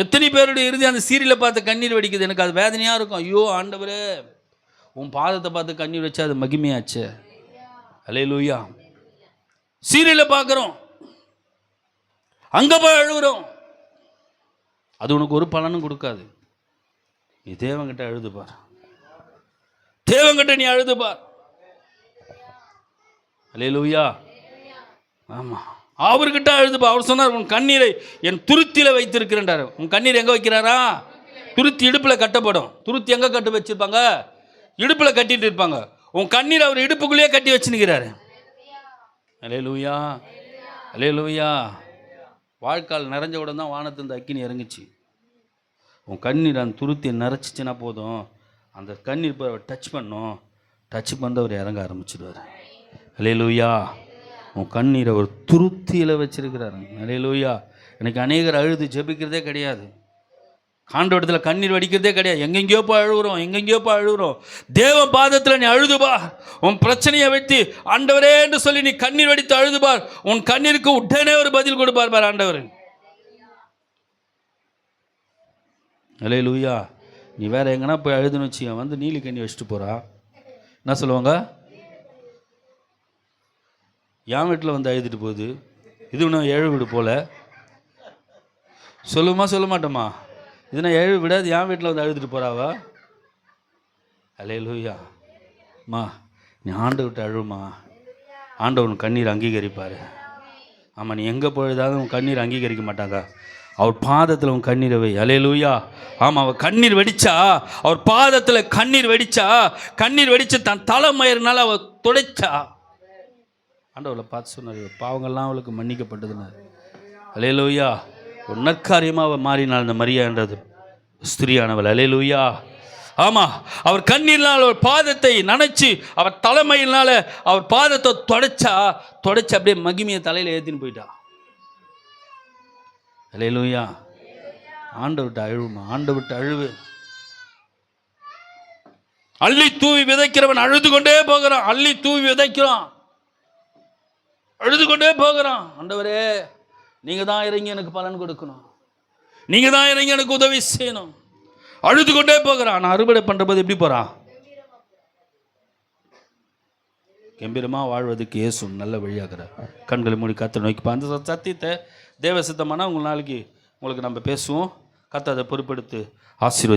எத்தனை பேருடைய இறுதி அந்த சீரியலை பார்த்து கண்ணீர் வடிக்குது. எனக்கு அது வேதனையாக இருக்கும். ஐயோ ஆண்டவரே, உன் பாதத்தை பார்த்து கண்ணீர் வச்சா அது மகிமையாச்சு. அல்லேலூயா. சீரியலை பார்க்குறோம், அங்கே போய் அழுகுறோம். அது உனக்கு ஒரு பலனும் கொடுக்காது. நீ தேவங்கிட்ட அழுதுபார். தேவங்கிட்ட நீ அழுதுபார். அல்லேலூயா. ஆமாம், அவர்கிட்ட அழுதுபா. அவர் சொன்னார், உன் கண்ணீரை என் துருத்தியில் வைத்திருக்கிறேன்டார். உன் கண்ணீர் எங்கே வைக்கிறாரா? துருத்தி இடுப்பில் கட்டப்படும். துருத்தி எங்கே கட்டு வச்சுருப்பாங்க? இடுப்பில் கட்டிட்டு இருப்பாங்க. உன் கண்ணீர் அவர் இடுப்புக்குள்ளேயே கட்டி வச்சுன்னுக்கிறாரு. அல்லேலூயா. அல்லேலூயா. வாழ்க்கால் நிறைஞ்ச உடனே தான் வானத்திலிருந்து அக்கினி இறங்குச்சு. உன் கண்ணீர் அந்த துருத்தியை நிறைச்சிச்சின்னா போதும், அந்த கண்ணீர் போய் அவர் டச் பண்ணும். டச் பண்ணி அவர் இறங்க ஆரம்பிச்சிடுவார். அல்லேலூயா. உன் கண்ணீரை ஒரு துருத்தியில் வச்சிருக்கிறாரு. அல்லேலூயா. எனக்கு அநேகர் அழுது ஜெபிக்கிறதே கிடையாது. ஆண்டவரிடத்தில் கண்ணீர் வடிக்கிறதே கிடையாது. எங்கெங்கேயோ போய் அழுகுறோம். தேவ பாதத்தில் நீ அழுதுபா. உன் பிரச்சனையை வைத்து ஆண்டவரே என்று சொல்லி நீ கண்ணீர் வடித்து அழுதுபார். உன் கண்ணீருக்கு உடனே ஒரு பதில் கொடுப்பார் பார் ஆண்டவர். அல்லேலூயா. நீ வேற எங்கன்னா போய் அழுதுன்னு வச்சு வந்து நீலி கண்ணி வச்சுட்டு போறா, என்ன சொல்லுவாங்க? என் வீட்டில் வந்து அழுதுட்டு போகுது, இது இன்னும் 7 வீடு போல. சொல்லுமா சொல்ல மாட்டோமா? இதுனா 7 விடாது, என் வீட்டில் வந்து அழுதுட்டு போகிறாவா? அல்லேலூயா. மா, நீ ஆண்டவர்கிட்ட அழுமா. ஆண்டவன் கண்ணீர் அங்கீகரிப்பார். ஆமாம், நீ எங்கே போயதாவது உன் கண்ணீர் அங்கீகரிக்க மாட்டாங்க. அவர் பாதத்தில் உன் கண்ணீரை வை. அல்லேலூயா. ஆமாம், அவர் கண்ணீர் வெடிச்சா, அவர் பாதத்தில் கண்ணீர் வெடிச்சு தன் தலைமயிர்னால அவர் துடைச்சா. ஆண்டவரை பார்த்து சொன்னார், பாவங்கள்லாம் அவளுக்கு மன்னிக்கப்பட்டதுனார். அல்லேலூயா. ஒரு நற்காரியமாக அவள் மாறினாள் அந்த மரியான்றது ஸ்திரியானவள். அல்லேலூயா. ஆமாம், அவர் கண்ணீர்னால் அவர் பாதத்தை நனைச்சி அவர் தலைமையினால அவர் பாதத்தை தொடச்சி அப்படியே மகிமையை தலையில் ஏற்றின்னு போயிட்டா. அல்லேலூயா. ஆண்டவர்கிட்ட அழுவுமா. ஆண்டவர்கிட்ட அழுவு. அள்ளி தூவி விதைக்கிறவன் அழுது கொண்டே போகிறான். அள்ளி தூவி விதைக்கிறான், அழுது கொண்டே போகிறான். ஆண்டவரே, நீங்கள் தான் இறங்கி எனக்கு பலன் கொடுக்கணும். நீங்கள் தான் இறங்கி எனக்கு உதவி செய்யணும். அழுது கொண்டே போகிறான். நான் அறுவடை பண்ணுறபோது எப்படி போகிறான்? கம்பீரமாக வாழ்வதற்கு இயேசு நல்ல வழியாகிறார். கண்களை மூடி கர்த்தரை நோக்கி அந்த சத்தியத்தை தேவ சித்தமானா உங்களுக்கு நம்ம பேசுவோம். கர்த்தர் அதை பொறுப்பெடுத்து ஆசீர்வதி.